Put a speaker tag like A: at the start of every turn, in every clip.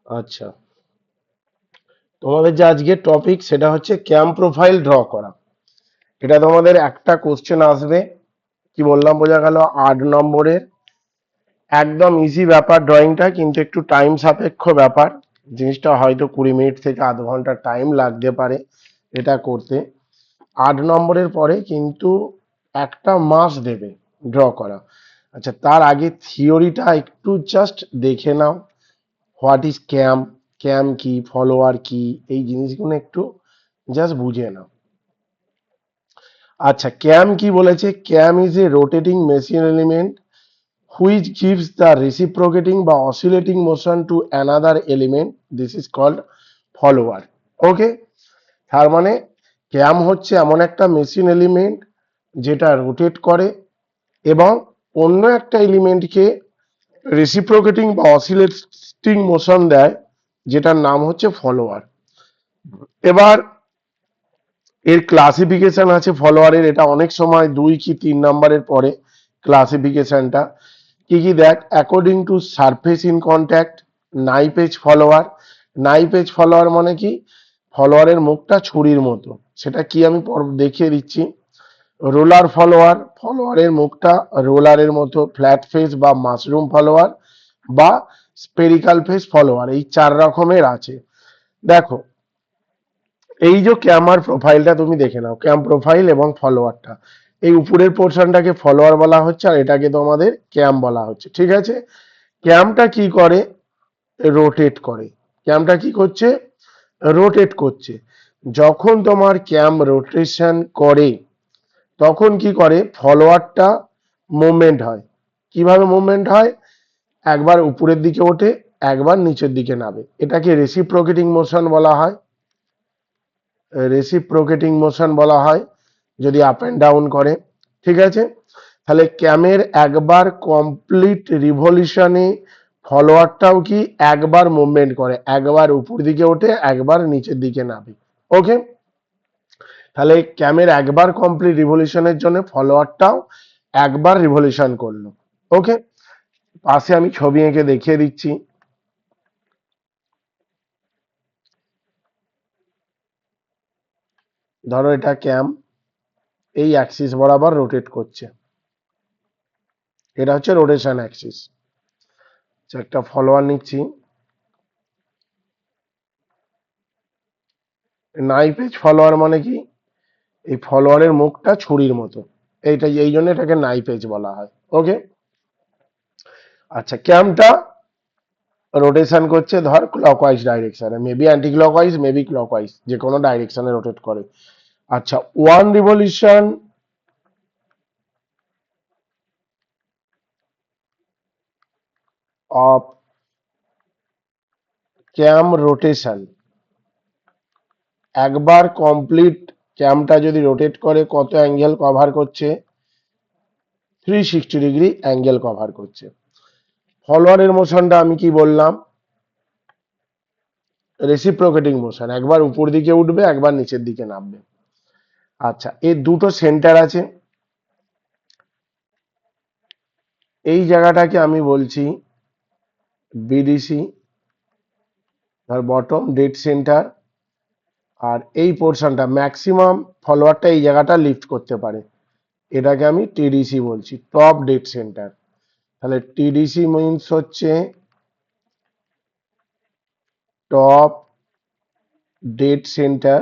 A: আচ্ছা, তোমাদের যে আজকে টপিক সেটা হচ্ছে ক্যাম প্রোফাইল ড্র করা। এটা তোমাদের একটা কোশ্চেন আসবে, কি বললাম বোঝা গেল, 8 নম্বরের। একদম ইজি ব্যাপার, ড্রয়িংটা কিন্তু একটু টাইম সাপেক্ষ ব্যাপার। জিনিসটা হয়তো 20 মিনিট থেকে আধ ঘন্টা টাইম লাগতে পারে এটা করতে। 8 নম্বরের পরে কিন্তু একটা মাস দেবে ড্র করা। আচ্ছা, তার আগে থিওরিটা একটু জাস্ট দেখে নাও। হোয়াট ইজ ক্যাম, ক্যাম কি, ফলোয়ার কি, এই জিনিসগুলো একটু জাস্ট বুঝে নাও। আচ্ছা, ক্যাম কি বলেছে? Cam is a rotating machine element which gives the reciprocating বা oscillating motion to another element, this is called follower. Okay, তার মানে ক্যাম হচ্ছে এমন একটা মেশিন এলিমেন্ট যেটা রোটেট করে এবং অন্য একটা এলিমেন্টকে রেসিপ্রোকেটিং বা অসিলেটিং মোশন দেয়, যেটার নাম হচ্ছে ফলোয়ার। এবার এর ক্লাসিফিকেশন আছে ফলোয়ারের, এটা অনেক সময় 2 কি 3 নম্বরের পরে ক্লাসিফিকেশনটা। কি কি দেখ, according to surface in contact, knife edge follower. Knife edge follower মানে কি? ফলোয়ারের মুখটা ছুরির মতো, সেটা কি আমি দেখিয়ে দিচ্ছি। রোলার ফলোয়ার, ফলোয়ারের মুখটা রোলারের মতো। ফ্ল্যাট ফেস বা মাশরুম ফলোয়ার বা স্পেরিক্যাল ফেস ফলোয়ার, এই 4 রকমের আছে। দেখো, এই যে ক্যামার প্রোফাইলটা তুমি দেখে নাও, ক্যাম প্রোফাইল এবং ফলোয়ারটা, এই উপরের পোর্শনটাকে ফলোয়ার বলা হচ্ছে আর এটাকে তোমাদের ক্যাম বলা হচ্ছে, ঠিক আছে? ক্যামটা কি করে? রোটেট করে। ক্যামটা কি করছে? রোটেট করছে। যখন তোমার ক্যাম রোটেশন করে তখন কি করে? ফলোয়ারটা মুভমেন্ট হয়। কিভাবে মুভমেন্ট হয়? একবার উপরের দিকে ওঠে, একবার নিচের দিকে নামে, এটাকে রেসিপ্রোকেটিং মোশন বলা হয়। রেসিপ্রোকেটিং মোশন বলা হয় যদি আপ অ্যান্ড ডাউন করে, ঠিক আছে? তাহলে ক্যামের একবার কমপ্লিট রিভলিউশনে ফলোয়ারটাও কি একবার মুভমেন্ট করে, একবার উপর দিকে ওঠে, একবার নিচের দিকে নামে। ওকে, তাহলে ক্যামের একবার কমপ্লিট রিভলিউশনের জন্য ফলোয়ারটাও একবার রিভলিউশন করলো। ওকে, পাশে আমি ছবি এঁকে দেখিয়ে দিচ্ছি। ধরো এটা ক্যাম, এই অ্যাক্সিস বরাবর রোটেট করছে, এটা হচ্ছে রোটেশন অ্যাক্সিস। একটা ফলোয়ার নিচ্ছি। নাইফ এজ ফলোয়ার মানে কি? এই ফলোয়ারের মুখটা ছুরির মতো, এইটা এই জন্য এটাকে নাইফ এজ বলা হয়। ওকে, আচ্ছা, ক্যামটা রোটেশন করছে ধর ক্লকওয়াইজ ডাইরেকশনে, maybe anti clockwise, maybe clockwise, যে কোনো ডাইরেকশনে রোটেট করে। আচ্ছা, one revolution of cam rotation, একবার কমপ্লিট ক্যামটা যদি রোটেট করে কত অ্যাঙ্গেল কভার করছে? 360 ডিগ্রি অ্যাঙ্গেল কভার করছে। ফলোয়ারের মোশনটা আমি কি বললাম? রেসিপ্রোকেটিং মোশন, একবার উপর দিকে উঠবে, একবার নিচের দিকে নামবে। আচ্ছা, এর দুটো সেন্টার আছে, এই জায়গাটাকে আমি বলছি বিডিসি, আর বটম ডেড সেন্টার। আর এই পোর্শনটা ম্যাক্সিমাম ফলোয়ারটা এই জায়গাটা লিফট করতে পারে, এটাকে আমি টিডিসি বলছি, টপ ডেড সেন্টার। তাহলে টিডিসি মিনস হচ্ছে টপ ডেড সেন্টার,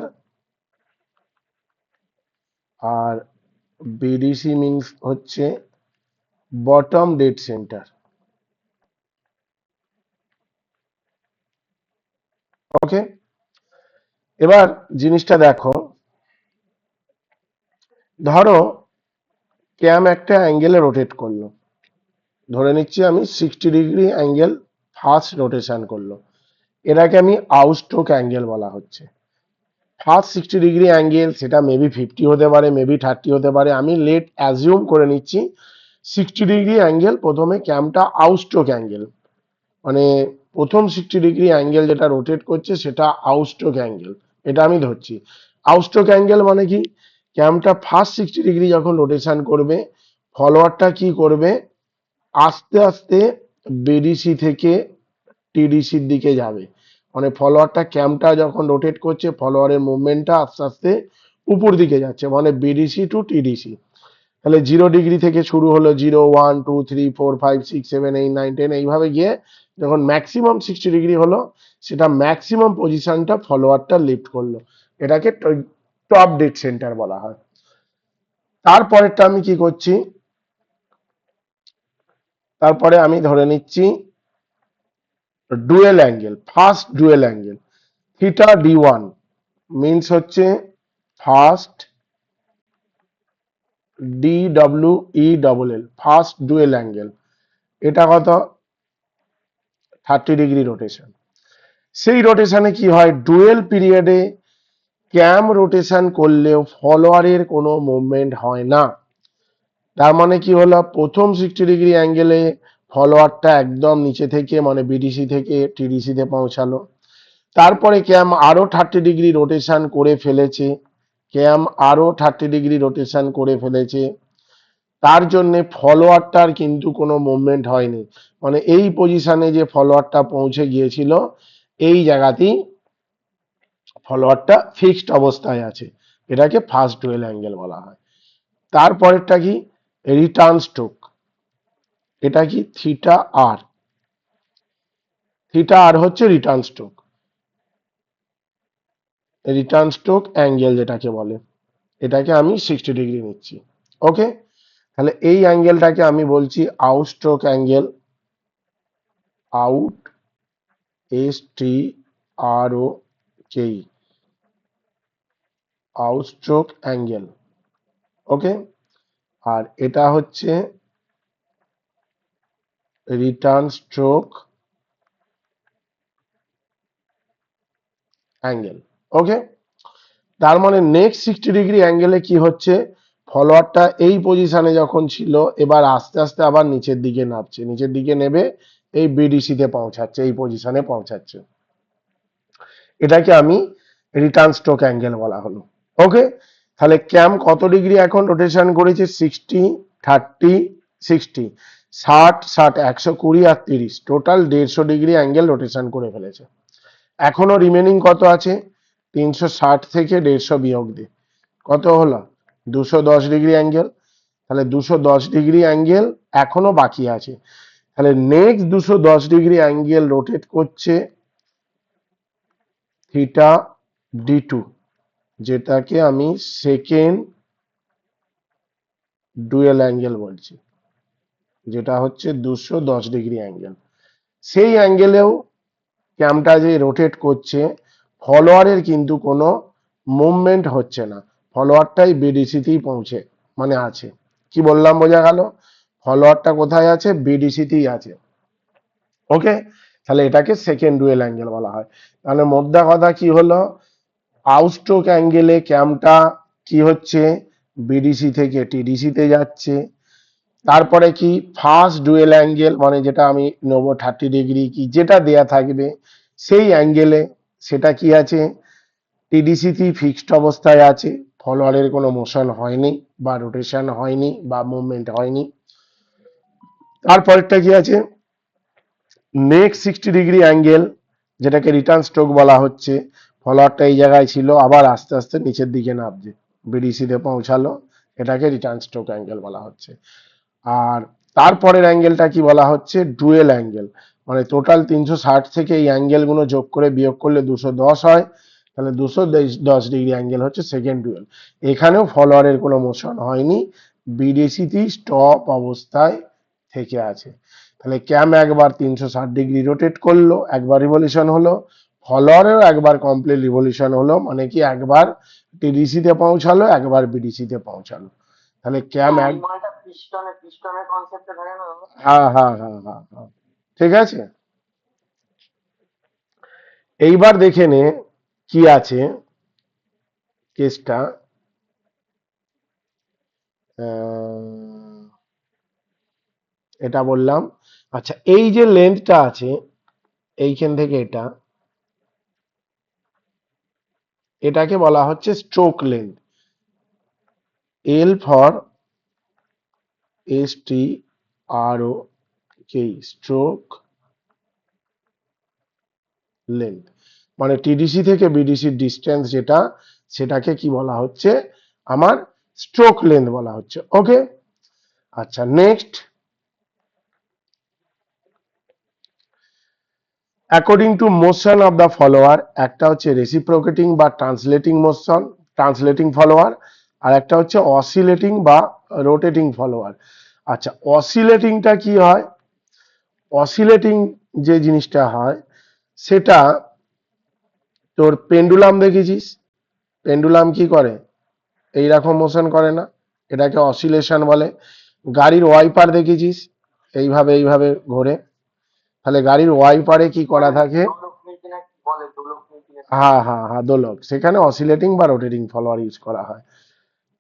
A: আর বিডিসি মিনস হচ্ছে বটম ডেড সেন্টার। ওকে, এবার জিনিসটা দেখো, ধরো ক্যাম একটা অ্যাঙ্গেলে রোটেট করলো, ধরে নিচ্ছি আমি 60 ডিগ্রি অ্যাঙ্গেল ফার্স্ট রোটেশন করলো, এটাকে আমি আউটস্ট্রোক অ্যাঙ্গেল বলা হচ্ছে। ফার্স্ট 60 ডিগ্রি অ্যাঙ্গেল, সেটা মেবি 50 হতে পারে, মেবি 30 হতে পারে, আমি লেট অ্যাজিউম করে নিচ্ছি 60 ডিগ্রি অ্যাঙ্গেল প্রথমে ক্যামটা আউটস্ট্রোক অ্যাঙ্গেল, মানে প্রথম 60 ডিগ্রি অ্যাঙ্গেল যেটা রোটেট করছে সেটা আউটস্ট্রোক অ্যাঙ্গেল, এটা আমি ধরছি। আউটস্ট্রোক অ্যাঙ্গেল মানে কি? ক্যামটা ফার্স্ট 60 ডিগ্রি যখন রোটেশন করবে, ফলোয়ারটা কি করবে? আস্তে আস্তে বিডিসি থেকে টিডিসির দিকে যাবে, মানে ফলোয়ারটা ক্যামটা যখন রোটেট করছে ফলোয়ারের মুভমেন্টটা আস্তে আস্তে উপর দিকে যাচ্ছে, মানে বিডিসি টু টিডিসি। তাহলে 0 ডিগ্রি থেকে শুরু হলো, 0 1 2 3 4 5 6 7 8 9 10, এইভাবে গিয়ে যখন ম্যাক্সিমাম 60 ডিগ্রি হলো, সেটা ম্যাক্সিমাম পজিশনটা ফলোয়ারটা লিফট করলো, এটাকে টপ ডেড সেন্টার বলা হয়। তারপরেরটা আমি কি করছি, তারপরে আমি ধরে নিচ্ছি dwell angle, first dwell angle theta D1 means হচ্ছে first DWELL, first dwell angle, এটা কত 30 ডিগ্রি রোটেশন। সেই রোটেশনে কি হয়, ডুয়েল পিরিয়ডে ক্যাম রোটেশন করলেও ফলোয়ারের কোনো মুভমেন্ট হয় না। তার মানে কি হলো, প্রথম 60 ডিগ্রি অ্যাঙ্গেলে ফলোয়ারটা একদম নিচে থেকে মানে বিডিসি থেকে টিডিসি তে পৌঁছালো, তারপরে ক্যাম আরো 30 ডিগ্রি রোটেশন করে ফেলেছে, ক্যাম আরো 30 ডিগ্রি রোটেশন করে ফেলেছে, তার জন্য ফলোয়ারটার কিন্তু কোনো মুভমেন্ট হয়নি, মানে এই পজিশনে যে ফলোয়ারটা পৌঁছে গিয়েছিল এই জায়গাতেই ফলোয়ারটা ফিক্সড অবস্থায় আছে, এটাকে ফার্স্ট ডুয়েল অ্যাঙ্গেল বলা হয়। তারপরেরটা কি, রিটার্ন স্ট্রোক, এটা কি থিটা আর, থিটা আর হচ্ছে return stroke, return stroke angle যেটাকে বলে, এটাকে আমি 60 ডিগ্রি নিচ্ছি। ওকে, তাহলে এই অ্যাঙ্গেলটাকে আমি বলছি out stroke angle, out STROK, out stroke angle. Okay, আর এটা হচ্ছে রিটার্ন স্ট্রোক অ্যাঙ্গেল। ওকে, তার মানে নেক্সট 60 ডিগ্রি অ্যাঙ্গেলে কি হচ্ছে, ফলোয়ারটা এই পজিশনে যখন ছিল এবার আস্তে আস্তে আবার নিচের দিকে নামছে, নিচের দিকে নেবে এই বিডিসি তে পৌঁছাচ্ছে, এই পজিশনে পৌঁছাচ্ছে, এটাকে আমি রিটার্ন স্ট্রোক অ্যাঙ্গেল বলা হলো। ওকে, তাহলে ক্যাম কত ডিগ্রি এখন রোটেশন করেছে, 60 30 60, 60 120 আর 30, টোটাল 150 ডিগ্রি অ্যাঙ্গেল রোটেশন করে ফেলেছে। এখনো রিমেনিং কত আছে, 360 থেকে 150 বিয়োগ দিয়ে কত হলো, 210 ডিগ্রি অ্যাঙ্গেল। তাহলে 210 ডিগ্রি অ্যাঙ্গেল এখনো বাকি আছে, তাহলে নেক্সট 210 ডিগ্রি অ্যাঙ্গেল রোটেট করছে থিটা D2, যেটাকে আমি সেকেন্ড ডুয়েল অ্যাঙ্গেল বলছি, যেটা হচ্ছে 210 ডিগ্রি অ্যাঙ্গেল। সেই অ্যাঙ্গেলেও ক্যামটা যে রোটেট করছে ফলোয়ারের কিন্তু কোনো মুভমেন্ট হচ্ছে না, ফলোয়ারটাই বিডিসিতেই পৌঁছে মানে আছে। কি বললাম বোঝা গেল, ফলোয়ারটা কোথায় আছে, বিডিসিতেই আছে। ওকে, তাহলে এটাকে সেকেন্ড ডুয়েল অ্যাঙ্গেল বলা হয়। তাহলে মোদ্দা কথা কি হলো, আউটস্ট্রোক অ্যাঙ্গেলে ক্যামটা কি হচ্ছে, বিডিসি থেকে টিডিসি তে যাচ্ছে। তারপরে কি ফার্স্ট ডুয়েল অ্যাঙ্গেল মানে যেটা আমি নেবো 30 ডিগ্রি কি যেটা দেয়া থাকবে সেই অ্যাঙ্গেলে, সেটা কি আছে, টিডিসিতেই ফিক্সড অবস্থায় আছে, ফলোয়ারের কোনো মোশন হয়নি বা রোটেশন হয়নি বা মুভমেন্ট হয়নি। তারপরেরটা কি আছে, নেক্সট 60 ডিগ্রি অ্যাঙ্গেল যেটাকে রিটার্ন স্ট্রোক বলা হচ্ছে, ফলোয়ারটা এই জায়গায় ছিল আবার আস্তে আস্তে নিচের দিকে নামছে, বিডিসি তে পৌঁছালো, এটাকে রিটার্ন স্ট্রোক অ্যাঙ্গেল বলা হচ্ছে। আর তারপরের অ্যাঙ্গেলটা কি বলা হচ্ছে, ডুয়েল অ্যাঙ্গেল, মানে টোটাল 360 থেকে এই অ্যাঙ্গেল গুলো যোগ করে বিয়োগ করলে 210 হয়, তাহলে 210 ডিগ্রি অ্যাঙ্গেল হচ্ছে সেকেন্ড ডুয়েল। এখানেও ফলোয়ারের কোনো মোশন হয়নি, বিডিসিতেই স্টপ অবস্থায় থেকে আছে। তাহলে ক্যাম একবার 360 ডিগ্রি রোটেট করলো, একবার রিভলিউশন হলো, ফলোয়ারেও একবার কমপ্লিট রিভলিউশন হলো, মানে কি একবার টিডিসি তে পৌঁছালো একবার বিডিসি তে পৌঁছালো। তাহলে ক্যাম এক, হ্যাঁ হ্যাঁ হ্যাঁ হ্যাঁ হ্যাঁ, ঠিক আছে। এইবার দেখে নে কি আছে কেসটা, এটা বললাম। আচ্ছা, এই যে লেন্থটা আছে এইখান থেকে এটা, এটাকে বলা হচ্ছে stroke length, L for STROK, stroke length, মানে টিডিসি থেকে বিডিসির ডিস্টেন্স যেটা, সেটাকে কি বলা হচ্ছে, আমার স্ট্রোক লেন্থ বলা হচ্ছে। ওকে, আচ্ছা next, according to motion of the follower, একটা হচ্ছে রেসিপ্রোকেটিং বা ট্রান্সলেটিং মোশন, ট্রান্সলেটিং ফলোয়ার, আর একটা হচ্ছে অসিলেটিং বা রোটেটিং ফলোয়ার। আচ্ছা, অসিলেটিংটা কি হয়? অসিলেটিং যে জিনিসটা হয় সেটা, তোর পেন্ডুলাম দেখেছিস, পেন্ডুলাম কি করে, এইরকম মোশন করে না, এটাকে অসিলেশন বলে। গাড়ির ওয়াইপার দেখেছিস, এইভাবে এইভাবে ঘোরে, তাহলে গাড়ির ওয়াইপারে কি করা থাকে, হ্যাঁ হ্যাঁ হ্যাঁ দোলক, সেখানে অসিলেটিং বা রোটেটিং ফলোয়ার ইউজ করা হয়।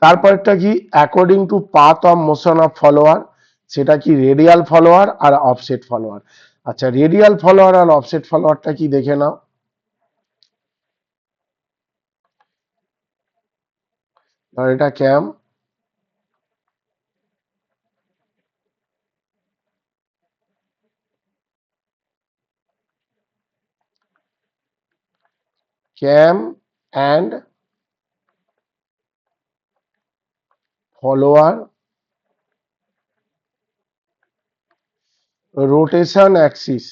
A: তারপরটা কি, according to path of motion of follower, সেটা কি রেডিয়াল ফলোয়ার আর অফসেট ফলোয়ার। আচ্ছা, রেডিয়াল ফলোয়ার আর অফসেট ফলোয়ারটা কি দেখে নাও। আর এটা cam, cam and follower rotation axis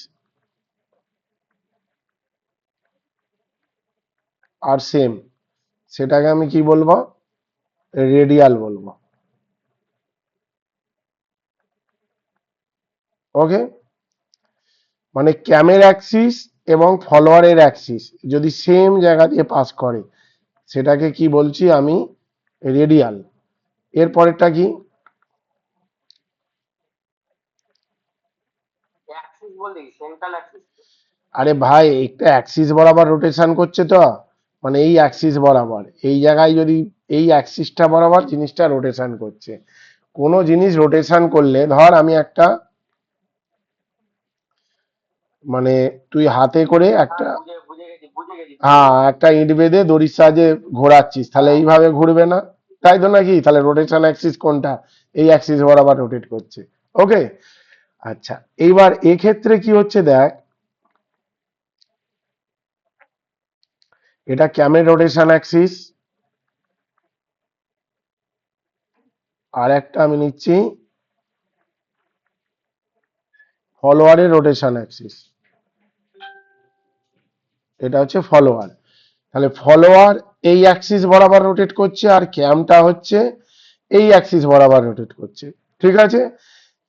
A: আর সেম, সেটাকে আমি কি বলবো, রেডিয়াল বলবো। ওকে, মানে ক্যামের অ্যাক্সিস এবং ফলোয়ারের অ্যাক্সিস যদি সেম জায়গা দিয়ে পাস করে, সেটাকে কি বলছি আমি, রেডিয়াল। এরপরেরটা কি, আরে ভাই একটা অ্যাক্সিস বরাবর রোটেশন করছে তো, মানে এই অ্যাক্সিস বরাবর, এই জায়গায় যদি এই অ্যাক্সিসটা বরাবর জিনিসটা রোটেশন করছে, কোনো জিনিস রোটেশন করলে, ধর আমি একটা, মানে তুই হাতে করে একটা, হ্যাঁ একটা ইট বেঁধে দড়ির সাহায্যে ঘোরাচ্ছিস, তাহলে এইভাবে ঘুরবে না, তাই তো নাকি, তাহলে রোটেশন অ্যাক্সিস কোনটা, এই অ্যাক্সিস বরাবর রোটেট করছে। ওকে, আচ্ছা এইবার এক্ষেত্রে কি হচ্ছে দেখ, এটা ক্যামের রোটেশন অ্যাক্সিস, আর একটা আমি নিচ্ছি ফলোয়ারের রোটেশন অ্যাক্সিস, এটা হচ্ছে ফলোয়ার। তাহলে ফলোয়ার এই অ্যাক্সিস বরাবর রোটেট করছে, আর ক্যামটা হচ্ছে এই অ্যাক্সিস বরাবর রোটেট করছে, ঠিক আছে।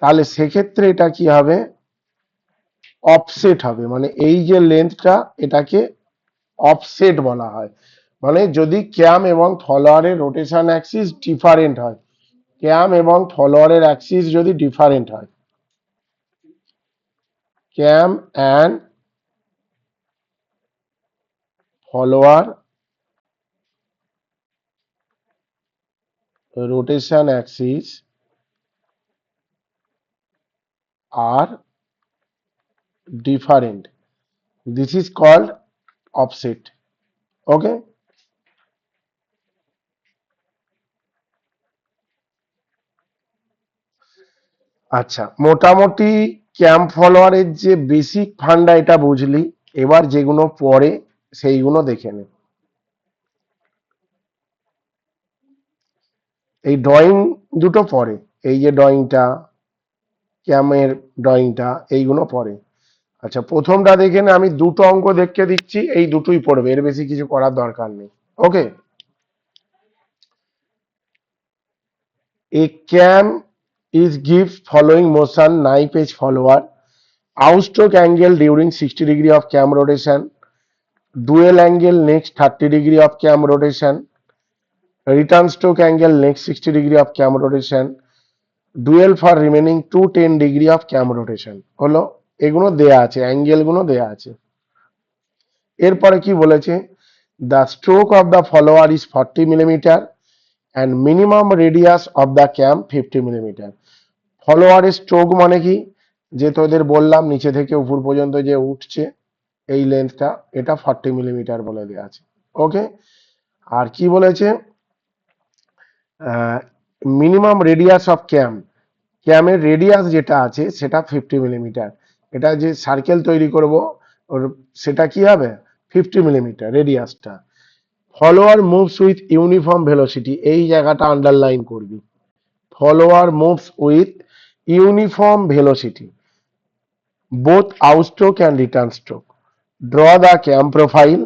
A: তাহলে সেক্ষেত্রে এটা কি হবে, অফসেট হবে, মানে এই যে লেন্থটা, এটাকে অফসেট বলা হয়। মানে যদি ক্যাম এবং ফলোয়ারের রোটেশন অ্যাক্সিস ডিফারেন্ট হয়, ক্যাম এবং ফলোয়ারের অ্যাক্সিস যদি ডিফারেন্ট হয়, cam and follower rotation axis are different, this is called offset. Okay, আচ্ছা মোটামুটি ক্যাম্প ফলোয়ারের যে বেসিক ফান্ডা এটা বুঝলি, এবার যেগুলো পরে সেইগুলো দেখে নে। এই ড্রয়িং দুটো পরে, এই যে ড্রয়িংটা, ক্যামের ড্রয়িংটা, এইগুলো পরে। আচ্ছা প্রথমটা দেখে নে, আমি দুটো অঙ্ক দেখে দিচ্ছি, এই দুটোই পড়বে, এর বেশি কিছু করার দরকার নেই। ওকে, a cam is gives following motion knife edge follower, out stroke angle during 60 degree of cam rotation, dual angle next 30 degree of cam rotation, return stroke angle next 60 degree of cam rotation, dual for remaining 210 degree of cam rotation। হলো, এগুলো দেয়া আছে, angle গুলো দেয়া আছে। এরপরে কি বলেছে, the stroke of the follower is 40 millimeter and minimum radius of the cam 50 millimeter। ফলোয়ারের stroke মানে কি, যে তোদের বললাম নিচে থেকে উপর পর্যন্ত যে উঠছে এই লেন্থটা, এটা 40 মিলিমিটার বলে দেওয়া আছে। ওকে, আর কি বলেছে, মিনিমাম রেডিয়াস অফ ক্যাম, ক্যামের রেডিয়াস যেটা আছে সেটা 50 মিলিমিটার, এটা যে সার্কেল তৈরি করব ওর সেটা কি হবে 50 মিলিমিটার রেডিয়াসটা। Follower moves with uniform velocity, এই জায়গাটা আন্ডারলাইন করবি। Follower moves with uniform velocity both outstroke and return stroke. Draw the cam profile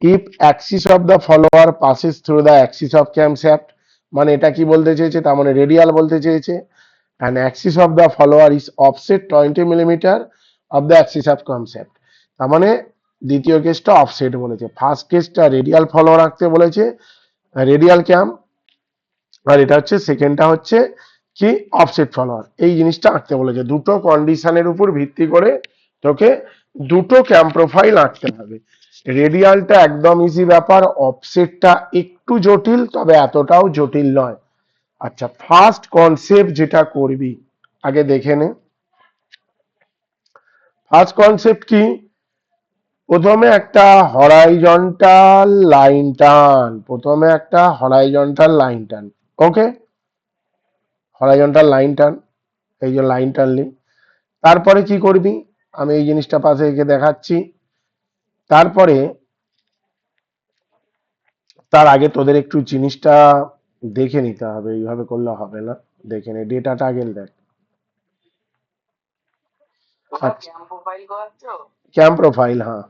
A: if axis of the follower passes through the axis of camshaft, মানে এটা কি বলতে চেয়েছে, তার মানে রেডিয়াল বলতে চেয়েছে, and axis of the follower is offset 20 millimetre of the axis of camshaft, তার মানে দ্বিতীয় কেসটা অফসেট বলেছে, ফার্স্ট কেসটা রেডিয়াল ফলোয়ার রাখতে বলেছে, রেডিয়াল ক্যাম, আর এটা হচ্ছে সেকেন্ডটা হচ্ছে কি অফসেট ফলোয়ার, এই জিনিসটা আঁকতে বলেছে। দুটো কন্ডিশনের উপর ভিত্তি করে তোকে দুটো ক্যাম প্রোফাইল আঁকতে হবে। রেডিয়ালটা একদম ইজি ব্যাপার, অফসেটটা একটু জটিল, তবে এতটাও জটিল নয়। আচ্ছা, ফার্স্ট কনসেপ্ট যেটা করবি আগে দেখে নে। ফার্স্ট কনসেপ্ট কি, প্রথমে একটা হরাইজন্টাল লাইন টান, প্রথমে একটা হরাইজন্টাল লাইন টান। ওকে, হরাইজন্টাল লাইন টান, এই যে লাইন টানলি, তারপরে কি করবি আমি এই জিনিসটা পাশে এঁকে দেখাচ্ছি। তারপরে তার আগে তোদের একটু জিনিসটা দেখে নিতে হবে, এইভাবে করলে হবে না, দেখে নে ডেটাটা আগে দেখ। ক্যাম প্রোফাইল, হ্যাঁ।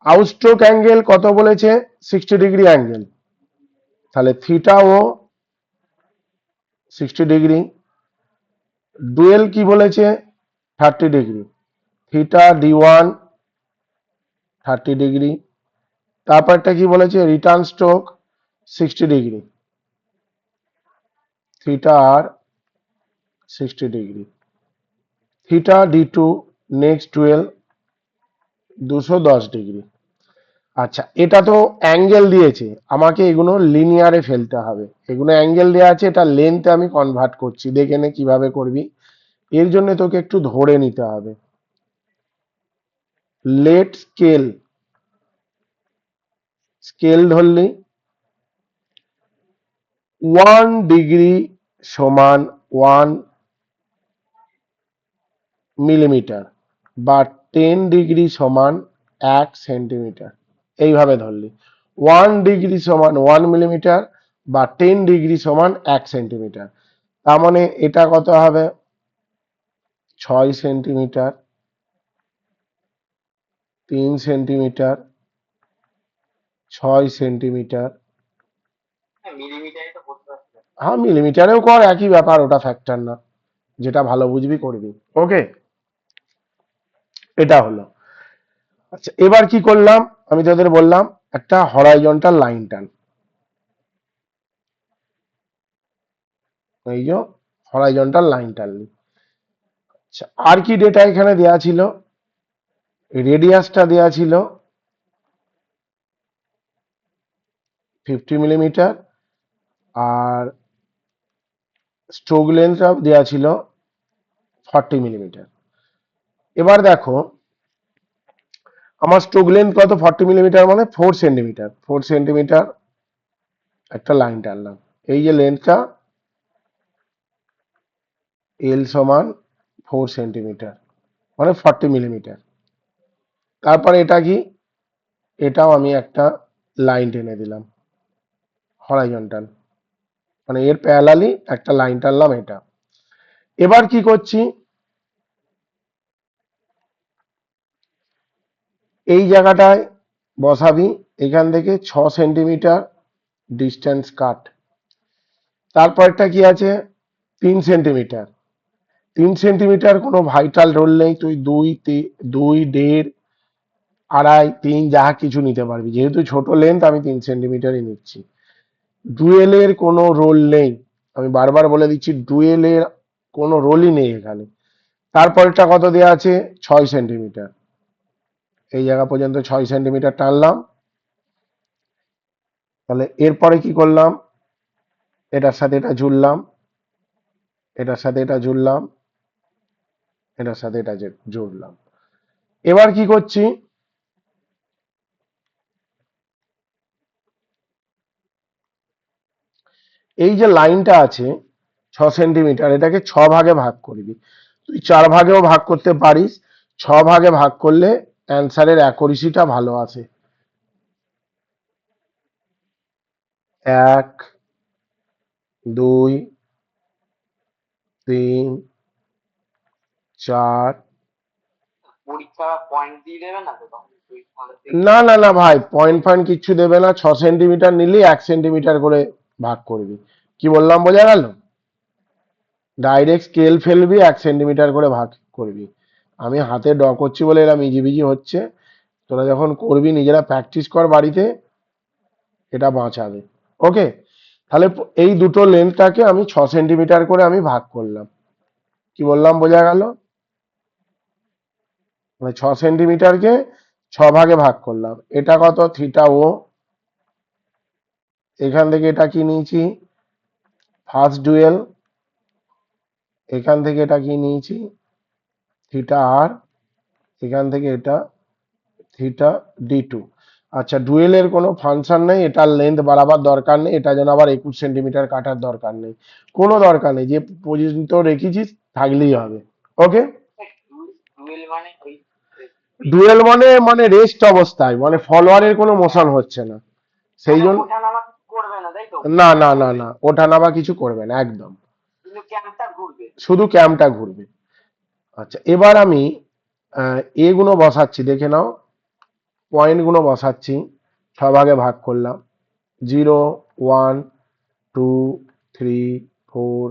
A: আউটস্ট্রোক অ্যাঙ্গেল কত বলেছে, 60 ডিগ্রি অ্যাঙ্গেল, তাহলে থিটা ও 60 ডিগ্রি। ডুয়েল কি বলেছে 30 ডিগ্রি, থিটা D1 30 ডিগ্রি। তারপরটা কি বলেছে return stroke 60 degree, theta R 60 degree, theta D2 next dual 210 degree. আচ্ছা, এটা তো অ্যাঙ্গেল দিয়েছে, আমাকে এগুলো লিনিয়ারে ফেলতে হবে, এগুলো অ্যাঙ্গেল দেওয়া আছে, এটা লেন্থে আমি কনভার্ট করছি, দেখে নে কিভাবে করবি। এর জন্য তোকে একটু ধরে নিতে হবে। লেট স্কেল, স্কেল ধরলি 1 ডিগ্রি সমান 1 মিলিমিটার বা 10 ডিগ্রি সমান 1 সেন্টিমিটার, এইভাবে ধরলি 1 ডিগ্রি সমান 1 মিলিমিটার বা 10 ডিগ্রি সমান 1 সেন্টিমিটার। তার মানে এটা কত হবে 6 সেন্টিমিটার, 3 সেন্টিমিটার, 6 সেন্টিমিটার। হ্যাঁ, মিলিমিটারেও কর, একই ব্যাপার, ওটা ফ্যাক্টর না, যেটা ভালো বুঝবি করবি। ওকে, এটা হলো। আচ্ছা, এবার কি করলাম আমি তোদের বললাম একটা হরাইজন্টাল লাইন টান, এই যে হরাইজন্টাল লাইন টানলি। আচ্ছা, আর কি ডেটা এখানে দেয়া ছিল, রেডিয়াসটা দেয়া ছিল 50 মিলিমিটার আর স্ট্রোক লেন্থটা দেওয়া ছিল 40 মিলিমিটার। এবার দেখো আমার স্ট্রোক লেন্থ কত 40 মিলিমিটার, মানে 4 সেন্টিমিটার, 4 সেন্টিমিটার একটা লাইন টানলাম, এই যে লেন্থটা এল সমান 4 সেন্টিমিটার মানে 40 মিলিমিটার। তারপরে এটা কি, এটাও আমি একটা লাইন টেনে দিলাম হরাইজন্টাল, মানে এর প্যারালালি একটা লাইন টানলাম এটা। এবার কি করছি, এই জায়গাটায় বসাবি, এখান থেকে 6 সেন্টিমিটার ডিস্টেন্স কাট। তারপরটা কি আছে 3 সেন্টিমিটার, 3 সেন্টিমিটার কোনো ভাইটাল রোল নেই, তুই 2, 2, 1.5, 2.5, 3 যাহা কিছু নিতে পারবি, যেহেতু ছোট লেন্থ আমি 3 সেন্টিমিটারই নিচ্ছি। ডুয়েলের কোনো রোল নেই, আমি বারবার বলে দিচ্ছি ডুয়েলের কোনো রোলই নেই এখানে। তারপরটা কত দেওয়া আছে 6 সেন্টিমিটার, এই জায়গা পর্যন্ত 6 সেন্টিমিটার টানলাম। তাহলে এরপরে কি করলাম, এটার সাথে এটা জুড়লাম, এটার সাথে এটা জুড়লাম, এটার সাথে এটা জুড়লাম। এবার কি করছি, এই যে লাইনটা আছে 6 সেন্টিমিটার, এটাকে 6 ভাগে ভাগ করবি, তুই 4 ভাগেও ভাগ করতে পারিস, 6 ভাগে ভাগ করলে অ্যান্সারের অ্যাকুরেসিটা ভালো আসে। 1, 2, 3, 4। না না না ভাই, পয়েন্ট ফয়েন্ট কিচ্ছু দেবে না। 6 সেন্টিমিটার নিলি 1 সেন্টিমিটার করে ভাগ করবি। কি বললাম বোঝা গেল? ডাইরেক্ট স্কেল ফেলবি, 1 সেন্টিমিটার করে ভাগ করবি। আমি হাতে ড্র করছি বলে এরকম ইজিবিজি হচ্ছে। তোরা যখন করবি নিজেরা প্র্যাকটিস কর বাড়িতে, এটা বাঁচাবে। ওকে, তাহলে এই দুটো লেন্থটাকে আমি 6 সেন্টিমিটার করে আমি ভাগ করলাম। কি বললাম বোঝা গেল? মানে 6 সেন্টিমিটারকে 6 ভাগে ভাগ করলাম। এটা কত? থিটা ও। এখান থেকে এটা কি নিয়েছি? First dual. এখান থেকে এটা কি নিয়েছি? থিটা আর। এখান থেকে এটা থিটা D2। আচ্ছা, ডুয়েলের কোনো ফাংশন নেই, এটার লেন্থ বাড়াবার দরকার নেই, এটা যেন আবার 21 সেন্টিমিটার কাটার দরকার নেই, কোনো দরকার নেই, যে পর্যন্ত রেখেছিস থাকলেই হবে। ওকে, ডুয়েল মানে মানে রেস্ট অবস্থায়, মানে ফলোয়ারের কোনো মোশন হচ্ছে না, সেই জন্য। না না না না, ওঠা নামা কিছু করবে না একদম, শুধু ক্যামটা ঘুরবে। আচ্ছা, এবার আমি এগুলো বসাচ্ছি, দেখে নাও। পয়েন্ট গুলো বসাচ্ছি, 6 ভাগে ভাগ করলাম। 0, 1, 2, 3, 4,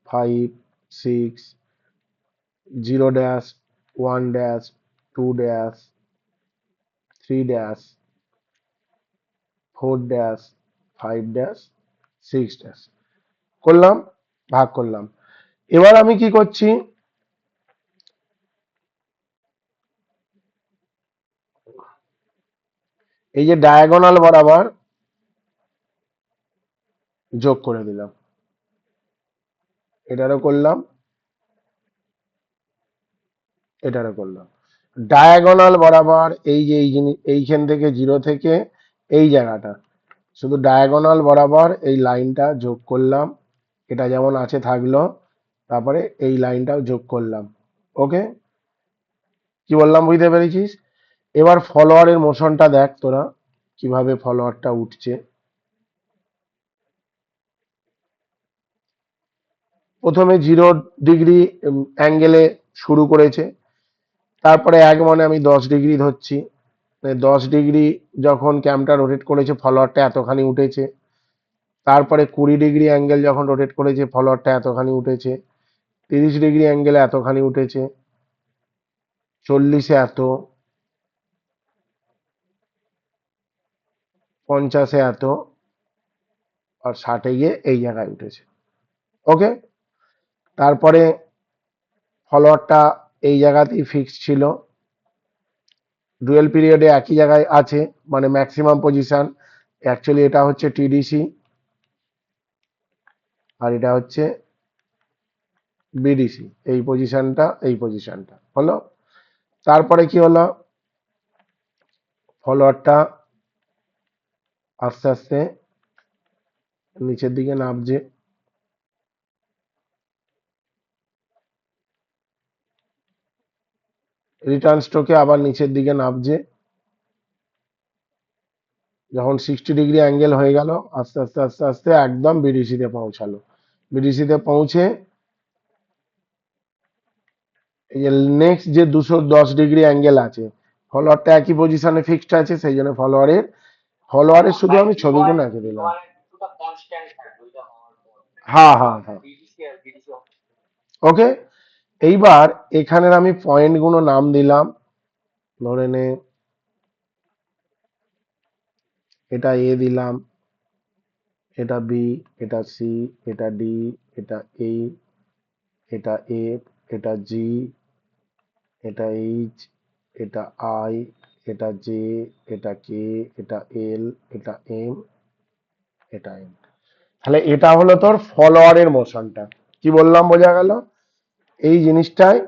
A: 5, 6, 0 dash, 1 dash, 2 dash, 3 dash, 4 dash, 5 dash, 6 dash করলাম, ভাগ করলাম। এবার আমি কি করছি? এই যে ডায়াগোনাল বরাবর যোগ করে দিলাম, এটারও করলাম, এটারও করলাম। ডায়াগোনাল বরাবর এই যে এই জিনিস, এইখান থেকে 0 থেকে এই জায়গাটা, শুধু ডায়াগোনাল বরাবর এই লাইনটা যোগ করলাম, এটা যেমন আছে থাকলো, তারপরে এই লাইনটাও যোগ করলাম। ওকে, কি বললাম বুঝতে পেরেছিস? এবার ফলোয়ারের মোশনটা দেখ তোরা, কিভাবে ফলোয়ারটা উঠছে। প্রথমে 0 ডিগ্রি অ্যাঙ্গেলে শুরু করেছে, তারপরে এক মানে আমি 10 ডিগ্রি ধরছি, 10 ডিগ্রি যখন ক্যামটা রোটেট করেছে ফলোয়ারটা এতখানি উঠেছে। তারপরে 20 ডিগ্রি অ্যাঙ্গেল যখন রোটেট করেছে ফলোয়ারটা এতখানি উঠেছে। 30 ডিগ্রি অ্যাঙ্গেলে এতখানি উঠেছে। 40-এ এত, 50-এ এত, আর 60-এ গিয়ে এই জায়গায় উঠেছে। ওকে, তারপরে ফলোয়ারটা এই জায়গাতেই ফিক্স ছিল, ডুয়েল পিরিয়ডে একই জায়গায় আছে, মানে ম্যাক্সিমাম পজিশন। অ্যাকচুয়ালি এটা হচ্ছে TDC, আর এটা হচ্ছে BDC। এই পজিশনটা, এই পজিশনটা হলো। তারপরে কি হলো? ফলোয়ারটা আস্তে আস্তে নিচের দিকে নামছে, রিটার্ন স্ট্রোকে আবার নিচের দিকে নামছে। যখন 60 ডিগ্রি অ্যাঙ্গেল হয়ে গেল, আস্তে আস্তে আস্তে আস্তে একদম BDC-তে পৌঁছালো। BDC-তে পৌঁছে এই যে নেক্সট যে 210 ডিগ্রি অ্যাঙ্গেল আছে, ফলোয়ারটা একই পজিশনে ফিক্সড আছে, সেই জন্য ফলোয়ারের শুধু আমি ছবিগুলো এঁকে দিলাম। হ্যাঁ হ্যাঁ হ্যাঁ, ওকে। এইবার এখানের আমি পয়েন্ট গুলো নাম দিলাম, ধরে নে এটা A দিলাম, এটা B, এটা C, এটা D, এটা E, এটা F, এটা G, এটা H, এটা I, এটা J, এটা K, এটা L, এটা M, এটা N। তাহলে এটা হলো তোর ফলোয়ারের মোশনটা। কি বললাম বোঝা গেল? এই জিনিসটাই